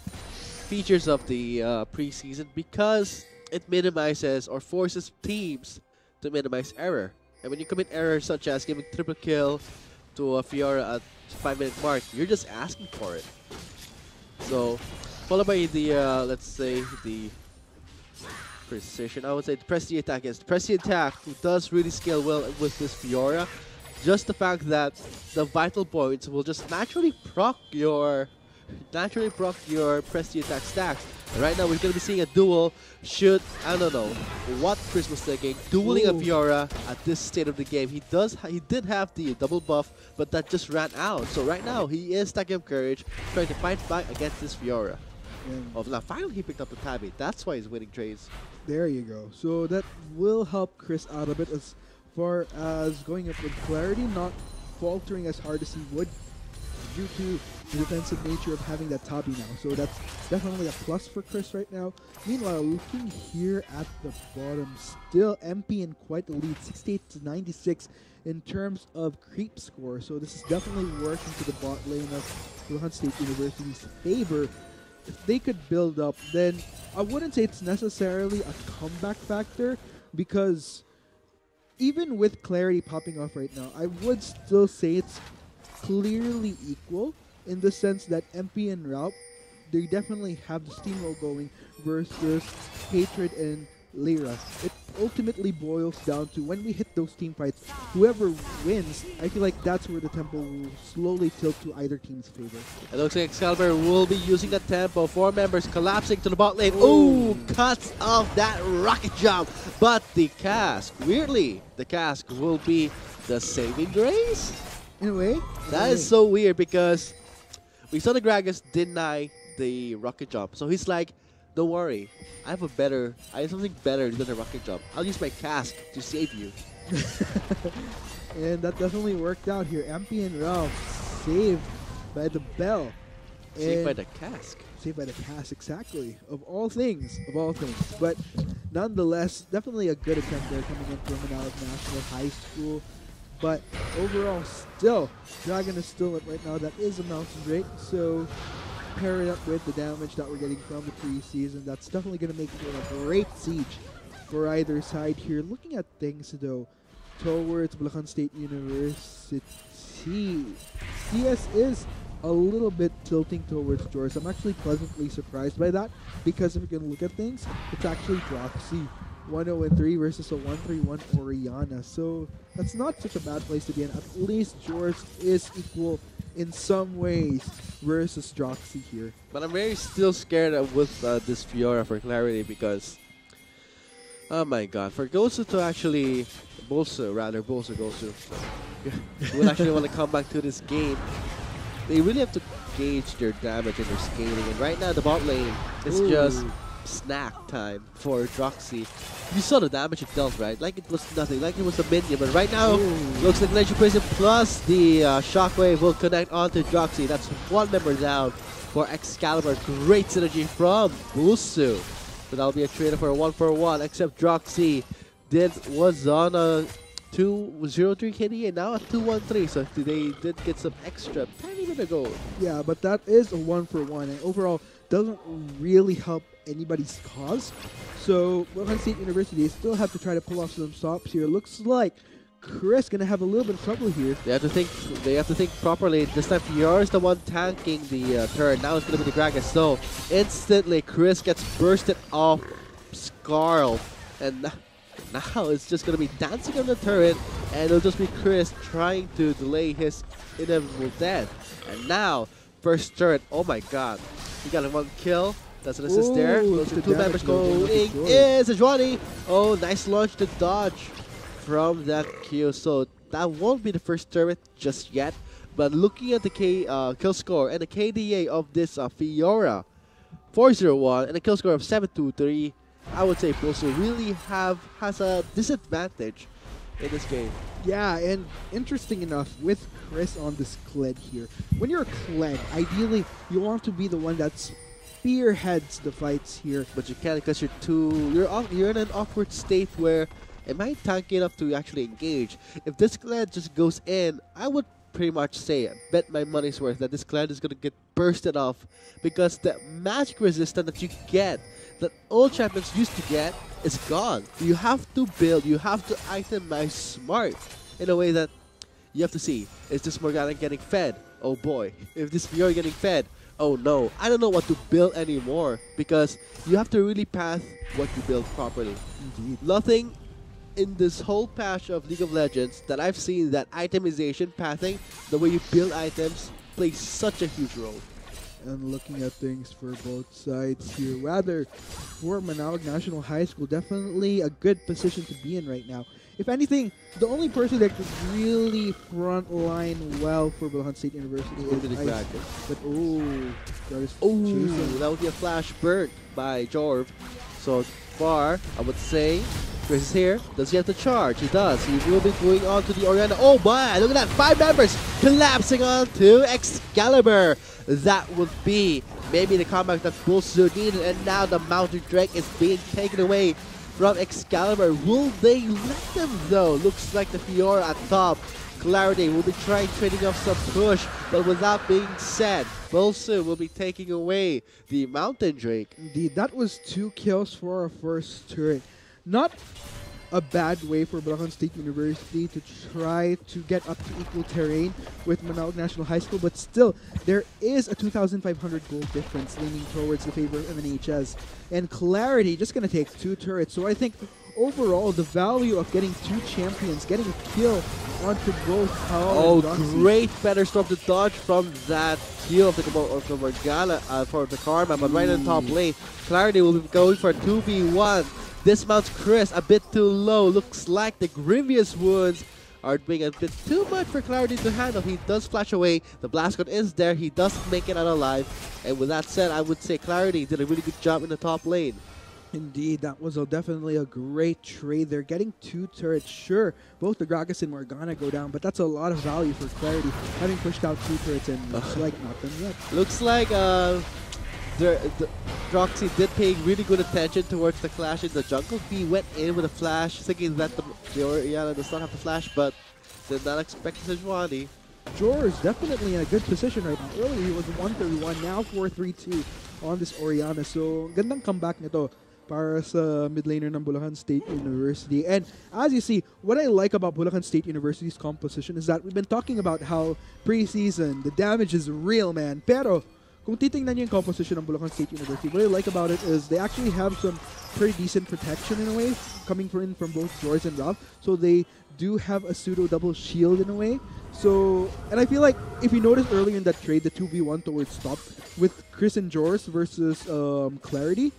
features of the preseason because it minimizes or forces teams to minimize error. And when you commit errors such as giving triple kill to a Fiora at 5-minute mark, you're just asking for it. So, followed by the, let's say, the precision. I would say press the attack. Yes, press the attack does really scale well with this Fiora. Just the fact that the vital points will just naturally proc your press the attack stacks. And right now we're gonna be seeing a duel. I don't know what Chris was thinking, dueling a Fiora at this state of the game. He did have the double buff, but that just ran out. So right now he is stacking up courage, trying to fight back against this Fiora. Oh, now finally he picked up the Tabby. That's why he's winning trades. There you go. So that will help Chris out a bit as far as going up with clarity, not faltering as hard as he would due to the defensive nature of having that Tabi now. So that's definitely a plus for Chris right now. Meanwhile, looking here at the bottom, still MP in quite the lead, 68 to 96 in terms of creep score. So this is definitely working to the bot lane of Bulacan State University's favor. If they could build up, then I wouldn't say it's necessarily a comeback factor, because even with clarity popping off right now, I would still say it's clearly equal in the sense that MP and Ralph, they definitely have the steamroll going versus Hatred and Lyra. It ultimately boils down to when we hit those team fights, whoever wins, I feel like that's where the tempo will slowly tilt to either team's favor. It looks like Excalibur will be using the tempo. 4 members collapsing to the bot lane. Ooh, cuts off that rocket jump. But the cask, weirdly, the cask will be the saving grace? In a way. That is so weird, because we saw the Gragas deny the rocket jump. So he's like, don't worry, I have something better than a rocket jump. I'll use my cask to save you. And that definitely worked out here. MP and Ralph saved by the bell. Saved by the cask. Saved by the cask, exactly. Of all things. But nonetheless, definitely a good attempt there coming in from an out of national high school. But overall, still, Dragon is still up right now. That is a mountain rate, so pair it up with the damage that we're getting from the preseason. That's definitely going to make it a great siege for either side here. Looking at things, though, towards Bulacan State University, CS is a little bit tilting towards Jorce. I'm actually pleasantly surprised by that, because if you can look at things, it's actually Droxy. 1-0-3 versus a 1-3-1 Oriana. So that's not such a bad place to be in. At least Jorce is equal in some ways versus Droxy here. But I'm very still scared with this Fiora for clarity, because oh my god, for Gosu to actually BULSU would actually want to come back to this game, they really have to gauge their damage and their scaling. And right now the bot lane is just snack time for Droxy. You saw the damage it dealt, right? Like it was nothing, like it was a minion, but right now looks like Legendary Prison plus the Shockwave will connect onto Droxy. That's 1 member down for Excalibur. Great synergy from BULSU. So that'll be a trade for a 1-for-1, except Droxy was on a 2-0-3 KD and now a 2-1-3, so they did get some extra tiny bit of gold. Yeah, but that is a 1-for-1, and overall doesn't really help anybody's cause. So Bulacan State University, they still have to try to pull off some stops here. Looks like Chris gonna have a little bit of trouble here. They have to think properly. This time Fiora is the one tanking the turret. Now it's gonna be the Gragas. So instantly Chris gets bursted off Scarl, and now it's just gonna be dancing on the turret, and it'll just be Chris trying to delay his inevitable death. And now first turret. Oh my god, he got a 1 kill. That's an assist there. Those 2 members going is a Johnny. Oh, nice launch to dodge from that Q. So that won't be the first turret just yet. But looking at the kill score and the KDA of this Fiora, 401 and a kill score of 723, I would say BULSU really has a disadvantage in this game. Yeah, and interesting enough, with Chris on this Kled here, when you're a Kled, ideally you want to be the one that's spearheads the fights here. But you can't, because you're in an awkward state where am I tanky enough to actually engage? If this Kled just goes in, I would pretty much say, bet my money's worth that this Kled is going to get bursted off, because the magic resistance that you get, that all champions used to get, is gone. You have to build, you have to itemize smart in a way that you have to see, is this Morgana getting fed? Oh boy. If this Fiora getting fed, oh no, I don't know what to build anymore, because you have to really path what you build properly. Indeed. Nothing in this whole patch of League of Legends that I've seen that itemization, pathing, the way you build items, plays such a huge role. And looking at things for both sides here, rather for Manawag National High School, definitely a good position to be in right now. If anything, the only person that could really front line well for Bulacan State University is the Kraken. But That would be a flash burnt by Jorv. So far, I would say Chris is here. Does he have to charge? He does. He will be going on to the Oriana. Oh my, look at that. 5 members collapsing onto Excalibur. That would be maybe the comeback that BULSU needed, and now the Mountain Drake is being taken away from Excalibur. Will they let them though? Looks like the Fiora at top. Clarity will be trying trading off some push, but with that being said, BULSU will be taking away the Mountain Drake. Indeed, that was 2 kills for our first turret. Not a bad way for Bulacan State University to try to get up to equal terrain with Manawag National High School, but still, there is a 2,500 gold difference leaning towards the favor of MNHS. And Clarity just going to take 2 turrets, so I think overall, the value of getting 2 champions, getting a kill onto both Howell and Roxy. Great better storm to dodge from that kill of the Morgana for the Karma, but right in the top lane, Clarity will be going for a 2v1. Dismounts Chris a bit too low. Looks like the Grievous wounds are being a bit too much for Clarity to handle. He does flash away. The blast gun is there. He does make it out alive. And with that said, I would say Clarity did a really good job in the top lane. Indeed, that was definitely a great trade. They're getting 2 turrets. Sure, both the Gragas and Morgana go down, but that's a lot of value for Clarity, having pushed out 2 turrets and looks like not done yet. Looks like the Roxy did pay really good attention towards the clash in the jungle. He went in with a flash, thinking that the Oriana does not have the flash, but did not expect Sejuani. Jor is definitely in a good position right now. Earlier he was 131, now 432 on this Oriana. So, gandang comeback nito para sa mid laner ng Bulacan State University. And as you see, what I like about Bulacan State University's composition is that we've been talking about how preseason, the damage is real, man. Pero, kung titingnan niyo yung composition ng Bulacan State University, what I like about it is they actually have some pretty decent protection in a way, coming from both George and Ralph. So they do have a pseudo double shield in a way. So, and I feel like if you notice earlier in that trade, the 2v1 towards top with Chris and George versus Clarity,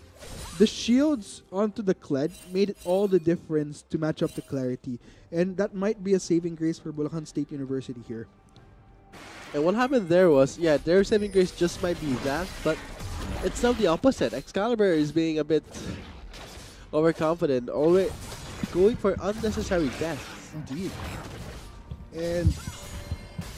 the shields onto the Kled made it all the difference to match up the Clarity. And that might be a saving grace for Bulacan State University here. And what happened there was, yeah, their saving grace just might be that, but it's not the opposite. Excalibur is being a bit overconfident, always going for unnecessary deaths. Indeed. And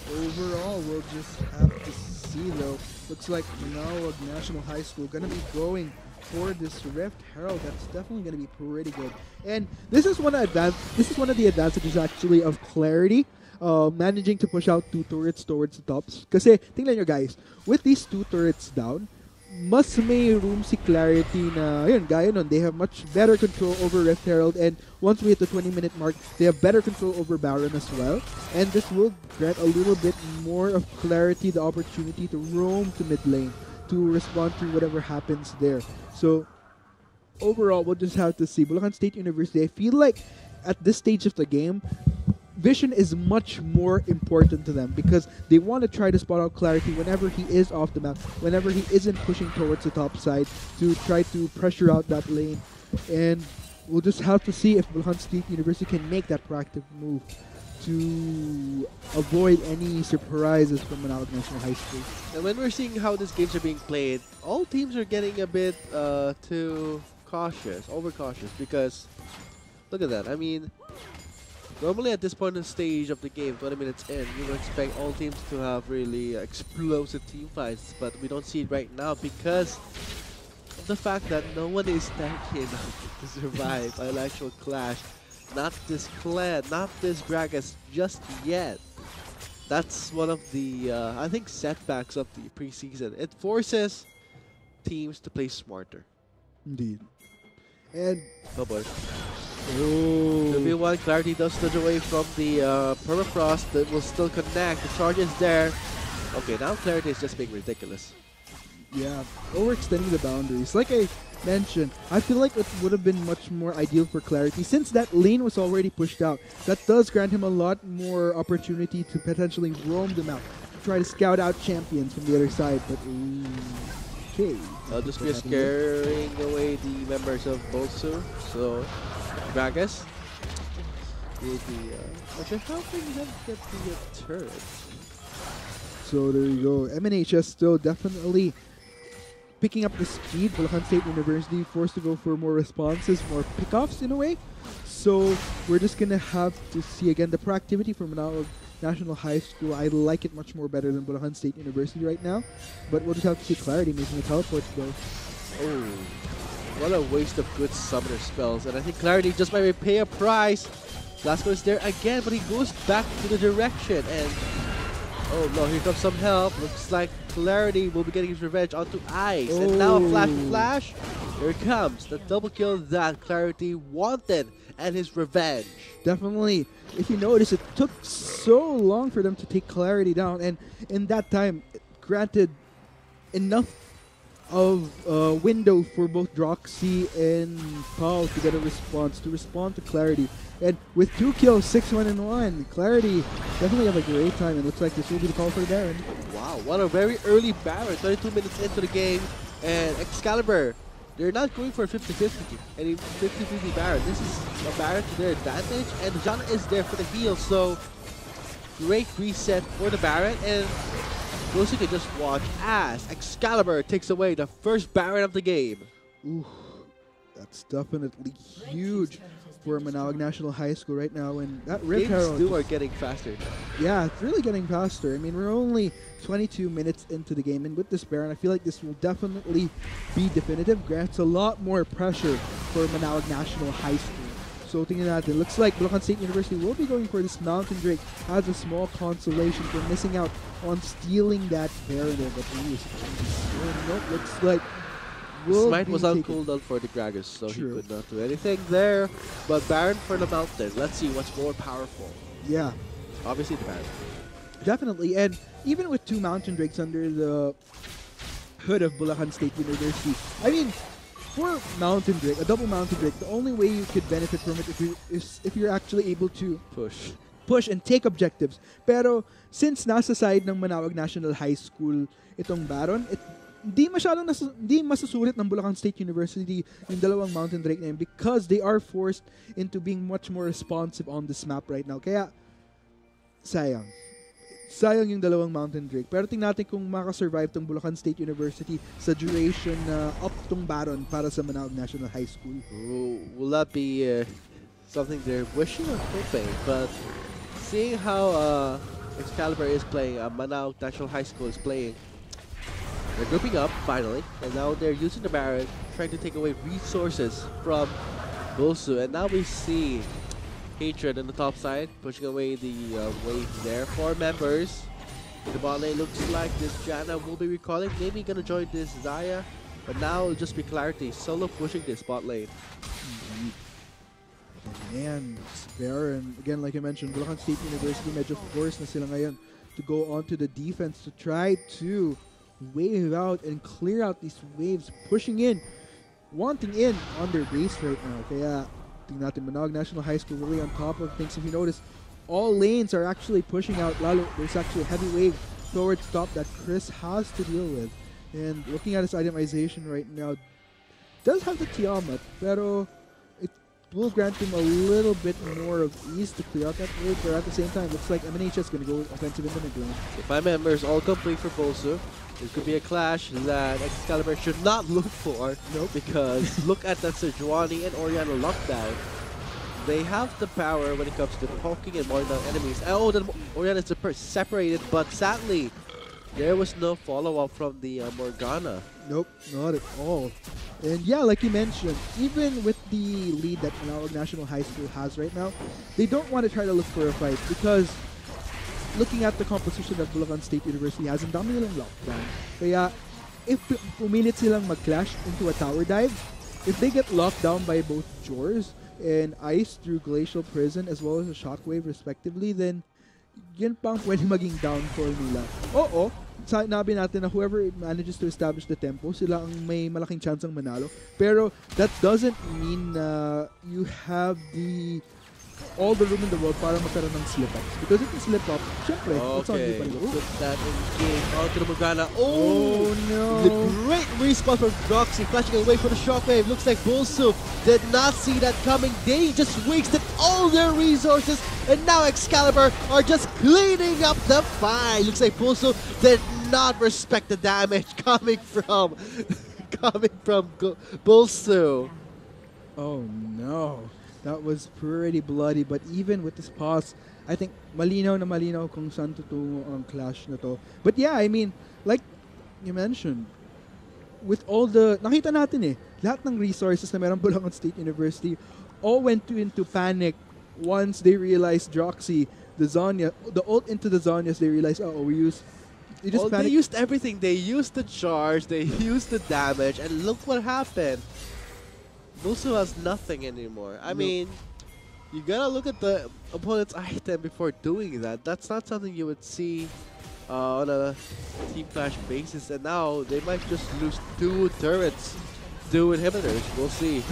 overall, we'll just have to see though. Looks like Manawag National High School gonna be going for this Rift Herald. That's definitely gonna be pretty good. And this is one of the advantages actually of Clarity. Managing to push out 2 turrets towards the tops. Kasi, tingnan nyo guys, with these 2 turrets down, mas may room si Clarity na, yun, gaya nun, they have much better control over Rift Herald, and once we hit the 20-minute mark, they have better control over Baron as well, and this will grant a little bit more of Clarity the opportunity to roam to mid lane, to respond to whatever happens there. So, overall, we'll just have to see. Bulacan State University, I feel like at this stage of the game, vision is much more important to them because they want to try to spot out Clarity whenever he is off the map, whenever he isn't pushing towards the top side to try to pressure out that lane. And we'll just have to see if Bulacan State University can make that proactive move to avoid any surprises from Manawag National High School. And when we're seeing how these games are being played, all teams are getting a bit too cautious, overcautious, because look at that. I mean, normally at this point in the stage of the game, 20 minutes in, you would expect all teams to have really explosive team fights, but we don't see it right now because of the fact that no one is tanky enough to survive an actual clash. Not this Kled, not this Gragas just yet. That's one of the, I think, setbacks of the preseason. It forces teams to play smarter. Indeed. And oh boy. oh, 2v1, Clarity does dodge away from the permafrost, but will still connect. The charge is there. Okay, now Clarity is just being ridiculous. Yeah, overextending the boundaries. Like I mentioned, I feel like it would have been much more ideal for Clarity since that lane was already pushed out. That does grant him a lot more opportunity to potentially roam the map, try to scout out champions from the other side. But okay, I'll just be scaring away the members of BULSU. So, Gragas will be actually helping them get the turret. So there you go. MNHS still definitely picking up the speed. Bulacan State University forced to go for more responses, more pickoffs in a way. So we're just going to have to see again the proactivity from Manawag National High School. I like it much more better than Bulacan State University right now. But we'll just have to see Clarity making a teleport though. Oh, what a waste of good summoner spells. And I think Clarity just might pay a price. Blasco is there again, but he goes back to the direction. And oh no, here comes some help. Looks like Clarity will be getting his revenge onto Ice. And now a flash. Here it comes. The double kill that Clarity wanted and his revenge. Definitely. If you notice, it took so long for them to take Clarity down. And in that time, it granted enough of a window for both Droxy and Paul to get a response, to respond to Clarity. And with 2 kills, 6-1-1, Clarity definitely have a great time. It looks like this will be the call for the Baron. Wow, what a very early Baron. 22 minutes into the game. And Excalibur, they're not going for a 50-50, any 50-50 Baron. This is a Baron to their advantage. And Jana is there for the heal. So, great reset for the Baron. And BULSU can just watch as Excalibur takes away the first Baron of the game. Ooh, that's definitely huge for Manawag National High School right now. And that Rip Herald Games are getting faster. Yeah, it's really getting faster. I mean, we're only 22 minutes into the game, and with this Baron, I feel like this will definitely be definitive. Grants a lot more pressure for Manawag National High School. So tingnan natin, looks like Bulacan State University will be going for this Mountain Drake as a small consolation for missing out on stealing that Baron there. But nope, looks like Smite was on cooldown for the Gragas, so he could not do anything there. But Baron for the Mountain. Let's see what's more powerful. Yeah. Obviously the Baron. Definitely, and even with 2 Mountain Drakes under the hood of Bulacan State University, I mean, for Mountain Drake, a double Mountain Drake, the only way you could benefit from it is if you're actually able to push and take objectives. Pero since nasa side ng Manawag National High School itong Baron, di masusulit ng Bulacan State University yung dalawang Mountain Drake na yun because they are forced into being much more responsive on this map right now. Kaya, sayang. Sayang yung dalawang Mountain Drake. Pero tingnan natin kung makasurvive tong Bulacan State University sa duration na up tong Baron para sa Manawag National High School. Ooh, will that be something they're wishing or hoping? But seeing how Excalibur is playing, Manawag National High School is playing, they're grouping up finally, and now they're using the Baron, trying to take away resources from BULSU. And now we see Hatred on the top side, pushing away the wave there. 4 members. The bot lane looks like this Jana will be recalling. Maybe gonna join this Zaya, but now it'll just be Clarity solo pushing this bot lane. Man, Baron, again, like I mentioned, Bulacan State University medyo forced na sila ngayon to go onto the defense to try to wave out and clear out these waves, pushing in, wanting in on their base right now. Kaya tingnan natin, Manawag National High School really on top of things. If you notice, all lanes are actually pushing out. Lalo, there's actually a heavy wave towards top that Chris has to deal with. And looking at his itemization right now, does have the Tiamat, pero it will grant him a little bit more of ease to clear out that wave. But at the same time, looks like MNHS is going to go offensive in the mid lane. So 5 members all complete for BULSU. This could be a clash that Excalibur should not look for. Nope. Because look at that Sejuani and Oriana lockdown. They have the power when it comes to poking and mowing down enemies. Oh, the Oriana is separated, but sadly, there was no follow-up from the Morgana. Nope, not at all. And yeah, like you mentioned, even with the lead that Manawag National High School has right now, they don't want to try to look for a fight because looking at the composition that Bulacan State University has, ang dami nilang lockdown. Kaya, if pumilit silang mag-clash into a tower dive, if they get locked down by both Jors and Ice through Glacial Prison as well as a Shockwave respectively, then yun pang pwede maging downfall nila. Oo, Sabi natin na whoever manages to establish the tempo, sila ang may malaking chance ang manalo. Pero that doesn't mean na you have all the room in the world para magkaroon ng slip-ups. Because if you slip up, syempre, it's on you pa rin. Put that in game. Out to the Morgana. Oh no! The great respawn from Droxy, flashing away for the shockwave. Looks like BULSU did not see that coming. They just wasted all their resources, and now Excalibur are just cleaning up the fight. Looks like BULSU did not respect the damage coming from BULSU. Oh no. That was pretty bloody, but even with this pause, I think malinaw na malinaw kung saan tutungo ang clash na to. But yeah, I mean, like you mentioned, with all the, nakita natin lahat ng resources na meron Bulacan State University all went into panic once they realized Droxy, the ult into the Zonias, they realized, They used everything. They used the charge, they used the damage, and look what happened. BULSU has nothing anymore. I mean, you gotta look at the opponent's item before doing that. That's not something you would see on a team clash basis. And now they might just lose 2 turrets, 2 inhibitors. We'll see.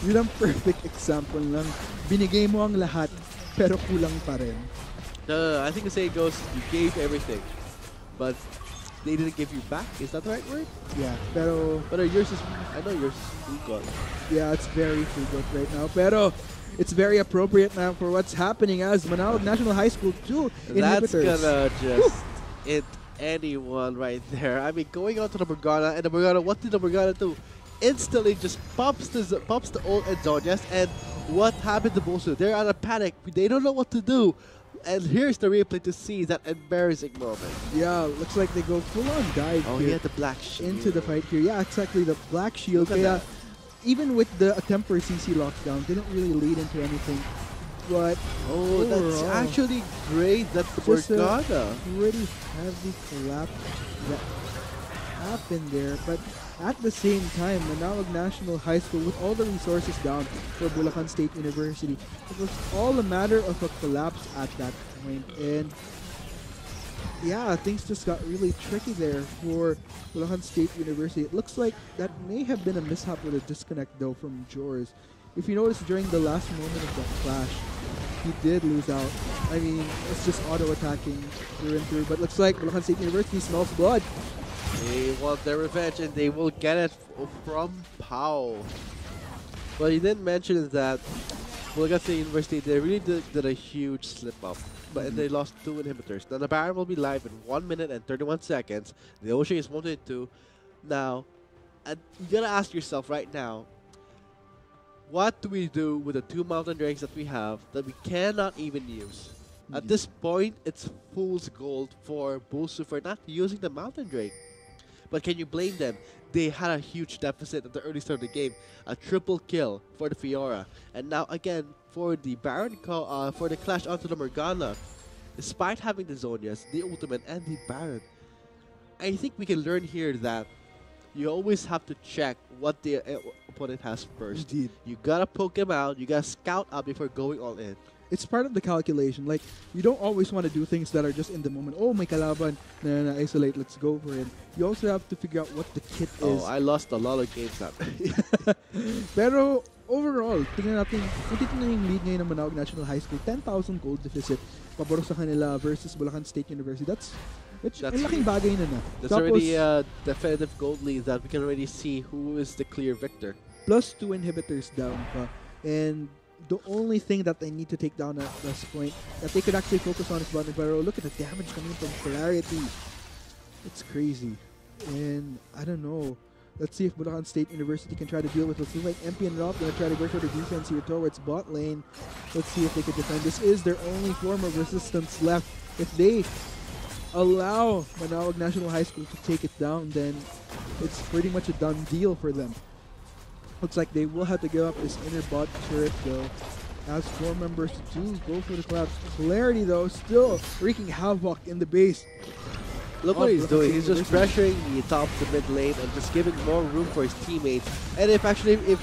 Yun ang perfect example lang. Binigay mo ang lahat, pero kulang pa rin. No, I think the saying goes, you gave everything, but they didn't give you back. Is that the right word? Yeah, pero yours is, I know yours is frugal. Yeah, it's very frugal right now. Pero it's very appropriate now for what's happening as Manawag National High School 2 That's inhibitors. gonna just hit anyone right there. I mean, going on to the Morgana, and the Morgana, what did the Morgana do? Instantly just pops the ult and Zonias, and what happened to BULSU? They're out of panic. They don't know what to do. And here's the replay to see that embarrassing moment. Yeah, looks like they go full-on dive Oh, here he had the black shield. into the fight here. Yeah, exactly, the black shield. Kaya, even with the attempt for CC lockdown, didn't really lead into anything. But oh, that's actually great. That's Morgana. Pretty heavy collapse that happened there. But at the same time, Manawag National High School, with all the resources down for Bulacan State University, it was all a matter of a collapse at that point. And yeah, things just got really tricky there for Bulacan State University. It looks like that may have been a mishap with a disconnect though from Jors. If you notice, during the last moment of that clash, he did lose out. I mean, it's just auto-attacking through and through. But looks like Bulacan State University smells blood. They want their revenge, and they will get it from Pau. What he didn't mention is that Bulacan State University, they really did a huge slip-up. But they lost 2 inhibitors. Now the Baron will be live in 1 minute and 31 seconds. The Ocean is 1-2. Now, you gotta ask yourself right now, what do we do with the 2 mountain drakes that we have that we cannot even use? At this point, it's fool's gold for BULSU for not using the mountain drake. But can you blame them? They had a huge deficit at the early start of the game. A triple kill for the Fiora. And now again, for the Baron for the clash onto the Morgana, despite having the Zonias, the ultimate, and the Baron, I think we can learn here that you always have to check what the opponent has first. Indeed. You gotta poke him out, you gotta scout out before going all in. It's part of the calculation. Like, you don't always want to do things that are just in the moment. Oh, may kalaban, na isolate, let's go for it. You also have to figure out what the kit is. Oh, I lost a lot of games that. Pero overall, tingnan natin, kung titignan yung lead ngayon ng Manawag National High School, 10,000 gold deficit pabor sa kanila versus Bulacan State University. That's ang laking bagay na. That's already a definitive gold lead that we can already see who is the clear victor. Plus 2 inhibitors down pa. And the only thing that they need to take down at this point that they could actually focus on is Boundary Barrow. Look at the damage coming from Polarity. It's crazy. And I don't know. Let's see if Bulacan State University can try to deal with it. It seems like MP and Rob going to try to go for the defense here towards bot lane. Let's see if they can defend. This is their only form of resistance left. If they allow Manawag National High School to take it down, then it's pretty much a done deal for them. Looks like they will have to give up this inner bot turret though, as 4 members do go for the collapse. Polarity though still wreaking havoc in the base. Look what he's doing. He's just pressuring the top to mid lane and just giving more room for his teammates. And if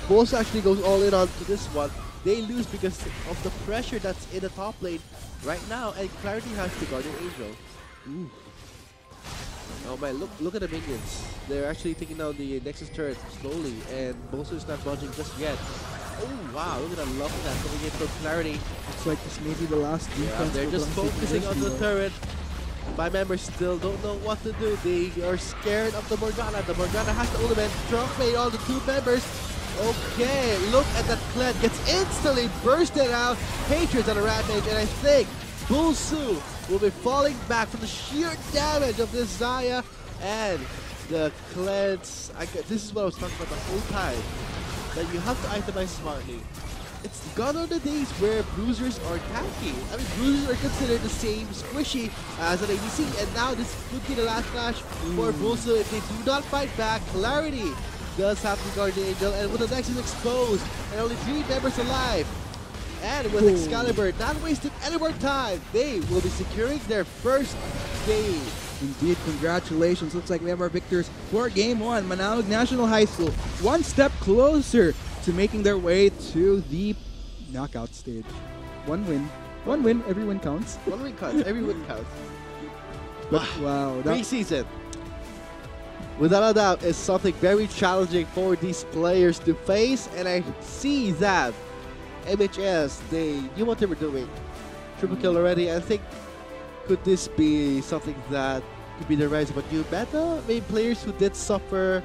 BULSU actually goes all in onto this one, they lose because of the pressure that's in the top lane right now. And Clarity has the Guardian Angel. Ooh. Oh man, look at the minions. They're actually taking down the Nexus turret slowly, and BULSU is not budging just yet. Oh wow, look at that love of that coming in from Clarity. Looks like this may be the last defense. They're for just Blanc focusing on the University, turret. My members still don't know what to do. They are scared of the Morgana. The Morgana has the ultimate. Drop-made on the two members. Okay, look at that Kled. Gets instantly bursted out. Patriots on a rampage, and I think BULSU will be falling back from the sheer damage of this Zaya. And the Kleds, this is what I was talking about the whole time. That you have to itemize smartly. It's gone on the days where bruisers are tanky. I mean, bruisers are considered the same squishy as an ADC, and now this could be the last flash for BULSU if they do not fight back. Clarity does have the Guardian Angel, and with the Nexus exposed, and only 3 members alive. And with Excalibur not wasting any more time, they will be securing their first game. Indeed, congratulations. Looks like we have our victors for Game 1. Manawag National High School, one step closer to making their way to the knockout stage. One win, every win counts. One win counts, every win counts. But wow, Preseason, without a doubt, is something very challenging for these players to face, and I see that MNHS, they knew what they were doing. Triple kill already. I think, could this be something that could be the rise of a new meta? Maybe players who did suffer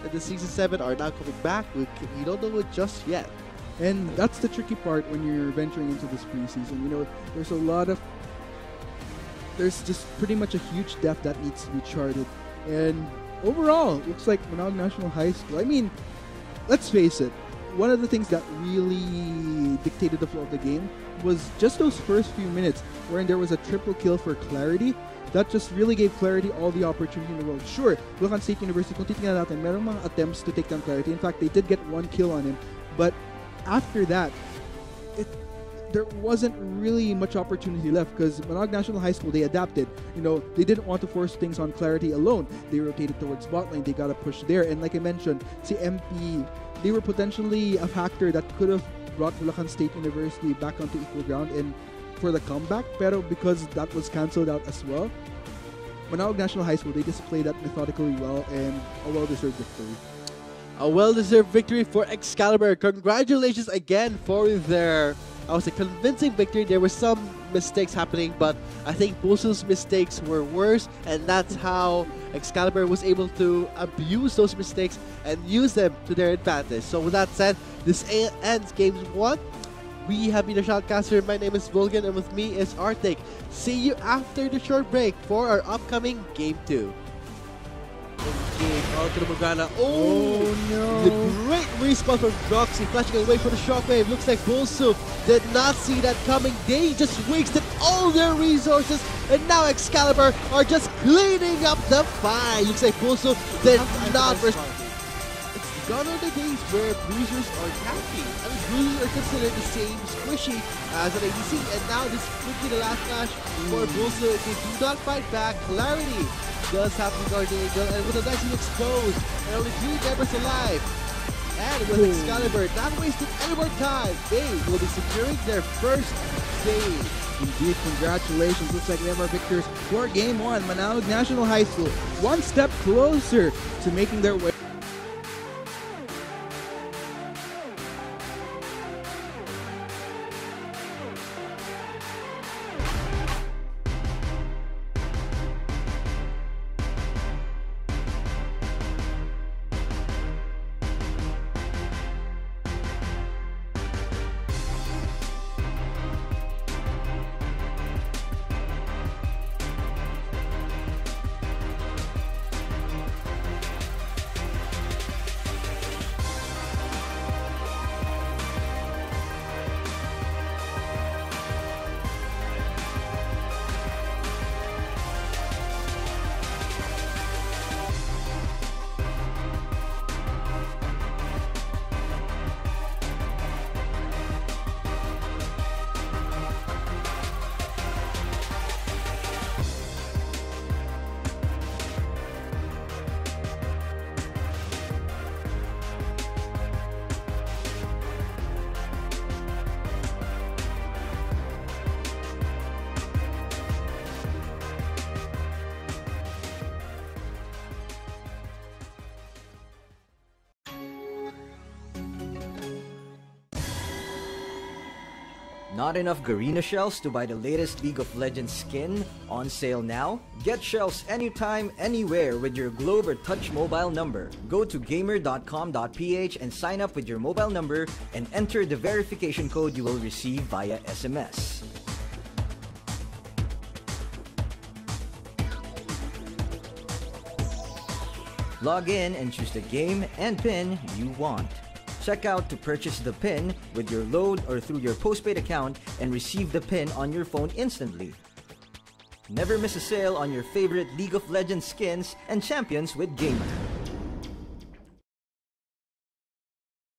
in the Season 7 are now coming back. We don't know it just yet. and that's the tricky part when you're venturing into this preseason. You know, there's just pretty much a huge depth that needs to be charted. And overall, it looks like Manawag National High School, I mean, let's face it, one of the things that really dictated the flow of the game was just those first few minutes wherein there was a triple kill for Clarity. That just really gave Clarity all the opportunity in the world. Sure, Bulacan State University, kung titingnan natin, merong mga attempts to take down Clarity. In fact, they did get one kill on him. But after that, there wasn't really much opportunity left because Manawag National High School, they adapted. You know, they didn't want to force things on Clarity alone. They rotated towards bot lane. They got a push there. And like I mentioned, si MP, they were potentially a factor that could have brought Bulacan State University back onto equal ground and for the comeback, pero because that was cancelled out as well, Manawag National High School, they displayed that methodically well and a well-deserved victory. A well-deserved victory for Excalibur. Congratulations again for their, I would say, convincing victory. There were some mistakes happening, but I think BULSU's mistakes were worse, and that's how Excalibur was able to abuse those mistakes and use them to their advantage. So with that said, this ends Game 1. We have been the Shoutcaster. My name is Vulcan, and with me is Arctic. See you after the short break for our upcoming Game 2. Engage onto the Morgana. Oh no! The great respawn from Roxy, flashing away for the shockwave. Looks like BULSU did not see that coming. They just wasted all their resources, and now Excalibur are just cleaning up the fight. Looks like BULSU did not. It's gone are the days where bruisers are tanky. I mean, bruisers are considered the same squishy as an ADC, and now this could be the last match for BULSU if they do not fight back. Clarity does have the Guardian Angel, and with the Nexus exposed, and only 3 members alive. And with Excalibur not wasting any more time, they will be securing their first game. Indeed, congratulations. Looks like we have our victors for Game 1. Manawag National High School, one step closer to making their way. Not enough Garena shells to buy the latest League of Legends skin? On sale now? Get shells anytime, anywhere with your Globe or Touch mobile number. Go to gamer.com.ph and sign up with your mobile number and enter the verification code you will receive via SMS. Log in and choose the game and pin you want. Check out to purchase the pin with your load or through your postpaid account and receive the pin on your phone instantly. Never miss a sale on your favorite League of Legends skins and champions with Gamer.